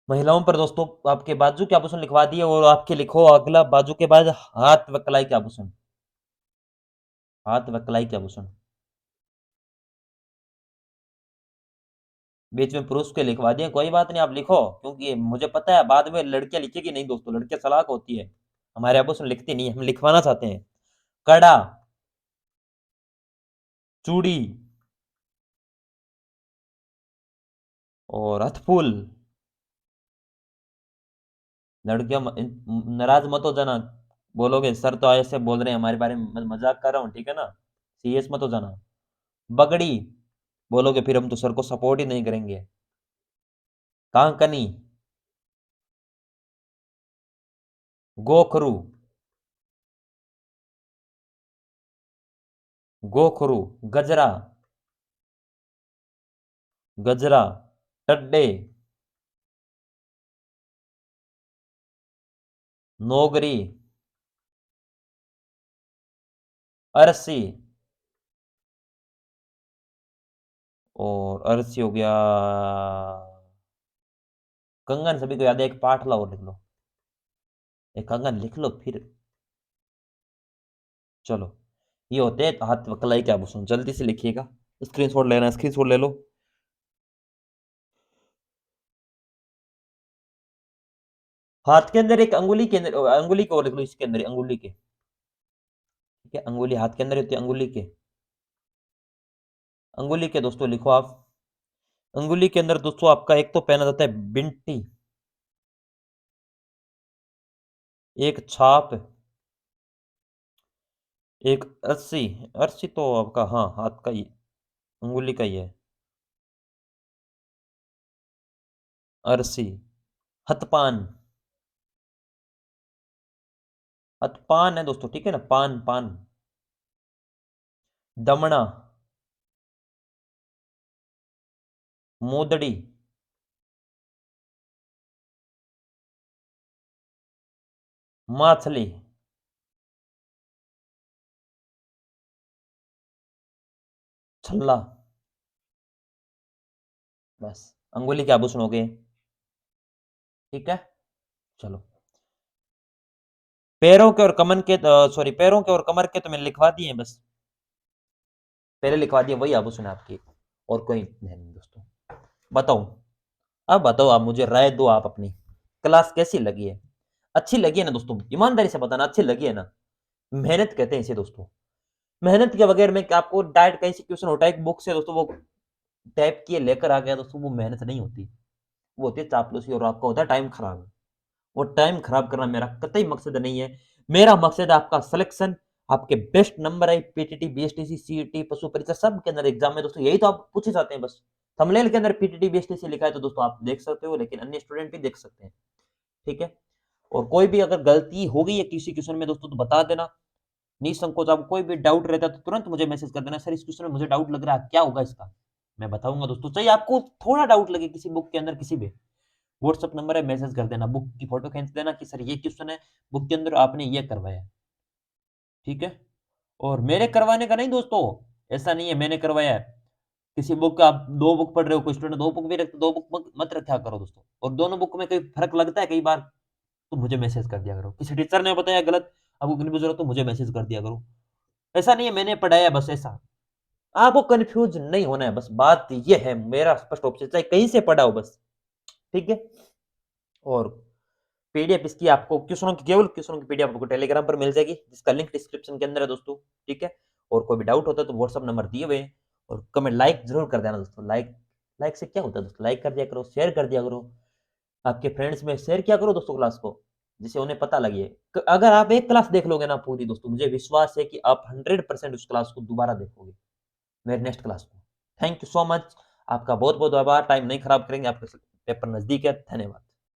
Speaker 1: महिलाओं पर दोस्तों आपके बाजू के आभूषण लिखवा दिए, और आपके लिखो अगला बाजू के बाद हाथ व कलाई के आभूषण। हाथ व कलाई के आभूषण, बीच में पुरुष के लिखवा दिए, कोई बात नहीं, आप लिखो, क्योंकि मुझे पता है बाद में लड़कियां लिखेगी नहीं दोस्तों। लड़कियां सलाक होती है, हमारे आभूषण लिखती नहीं है, हम लिखवाना चाहते हैं। कड़ा, चूड़ी और हथफूल। लड़कियां नाराज मत हो जाना, बोलोगे सर तो ऐसे बोल रहे हैं हमारे बारे में, मजाक कर रहा हूँ, ठीक है ना? सीरियस मत हो जाना। बगड़ी, बोलोगे फिर हम तो सर को सपोर्ट ही नहीं करेंगे। कांकनी, गोखरू, गोखरू, गजरा, गजरा, टड्डे, नोगरी, अरसी। और अरसी हो गया, कंगन। सभी को याद है, एक पाठ ला और लिख लो, एक कंगन लिख लो फिर। चलो, ये होते हैं हाथ वकलाई के आभूषण। जल्दी से लिखिएगा, स्क्रीनशॉट लेना, स्क्रीनशॉट ले लो। हाथ के अंदर एक अंगुली के अंदर, अंगुली को लिख लो इसके अंदर, अंगुली के, ठीक है। अंगुली हाथ के अंदर होती है, अंगुली के, अंगुली के दोस्तों लिखो आप। अंगुली के अंदर दोस्तों आपका एक तो पहना जाता है बिंटी, एक छाप, एक अस्सी। अस्सी तो आपका, हाँ, हाथ का ही, अंगुली का ही है। अरसी, हथपान, हथपान है दोस्तों, ठीक है ना? पान, पान। दमड़ा, मोदड़ी, माथली, छल्ला। बस, अंगुली के आभूषण हो गए, ठीक है। चलो, पैरों के और कमर के, सॉरी, पैरों के और कमर के तो मैंने लिखवा दिए हैं बस, पहले लिखवा दिए, वही आभूषण है आपकी, और कोई नहीं दोस्तों। बताओ, अब बताओ, आप मुझे राय दो, आप अपनी क्लास कैसी लगी है? अच्छी लगी है ना दोस्तों? ईमानदारी से बताना, अच्छी लगी है ना? मेहनत कहते हैं इसे दोस्तों। मेहनत के बगैर में आपको डायरेक्ट कहीं से क्वेश्चन उठा एक बुक से दोस्तों, वो टाइप किए लेकर आ गया दोस्तों, वो मेहनत नहीं होती। वो होती है चापलूसी और आपका होता है टाइम खराब। वो टाइम खराब करना मेरा कतई मकसद नहीं है। मेरा मकसद है आपका सिलेक्शन, आपके बेस्ट नंबर आए पीटीटी, बीएसटीसी, सीईटी, पशु परीक्षा सब के अंदर एग्जाम में दोस्तों, यही तो आप पूछे जाते हैं बस। थंबनेल के अंदर पीटीटी, बीएसटीसी लिखा है तो दोस्तों आप देख सकते हो, लेकिन अन्य स्टूडेंट भी देख सकते हैं, ठीक है? और कोई भी अगर गलती हो गई है किसी क्वेश्चन में दोस्तों तो बता देना, निसंकोच। आपको कोई भी डाउट रहता है तो तुरंत मुझे मैसेज कर देना, सर इस क्वेश्चन में मुझे डाउट लग रहा है, क्या होगा इसका? मैं बताऊंगा दोस्तों, चाहे आपको थोड़ा डाउट लगे किसी बुक के अंदर, किसी भी, व्हाट्सएप नंबर है, मैसेज कर देना, बुक की फोटो खींच देना कि सर ये क्वेश्चन है, बुक के अंदर आपने ये करवाया, ठीक है? और मेरे करवाने का नहीं दोस्तों, ऐसा नहीं है मैंने करवाया है। किसी बुक का आप 2 बुक पढ़ रहे हो, कोई स्टूडेंट 2 बुक भी रखते, 2 बुक मत रखा करो दोस्तों। और दोनों बुक में कोई फर्क लगता है कई बार, तो मुझे मैसेज कर दिया करो। किसी टीचर ने बताया गलत, आपको कन्फ्यूजन हो तो मुझे मैसेज कर दिया करो। ऐसा नहीं है मैंने पढ़ाया बस ऐसा। आपको कन्फ्यूज नहीं होना है, बस बात ये है मेरा स्पष्ट ऑप्शन, चाहे कहीं से पढ़ा हो बस, ठीक है? और पीडीएफ इसकी आपको क्वेश्चनों की, केवल क्वेश्चनों की पीडीएफ आपको टेलीग्राम पर मिल जाएगी, जिसका लिंक डिस्क्रिप्शन के अंदर है दोस्तों, ठीक है? और कोई भी डाउट होता है तो व्हाट्सएप नंबर दिए हुए हैं। और कमेंट लाइक जरूर कर देना दोस्तों। लाइक लाइक से क्या होता है दोस्तों? लाइक कर दिया करो, शेयर कर दिया करो, आपके फ्रेंड्स में शेयर किया करो दोस्तों क्लास को, जिससे उन्हें पता लगे। अगर आप एक क्लास देख लोगे ना पूरी दोस्तों, मुझे विश्वास है कि आप 100% उस क्लास को दोबारा देखोगे, मेरे नेक्स्ट क्लास को। Thank you so much. आपका बहुत बहुत आभार। टाइम नहीं खराब करेंगे, आपका पेपर नजदीक है। धन्यवाद।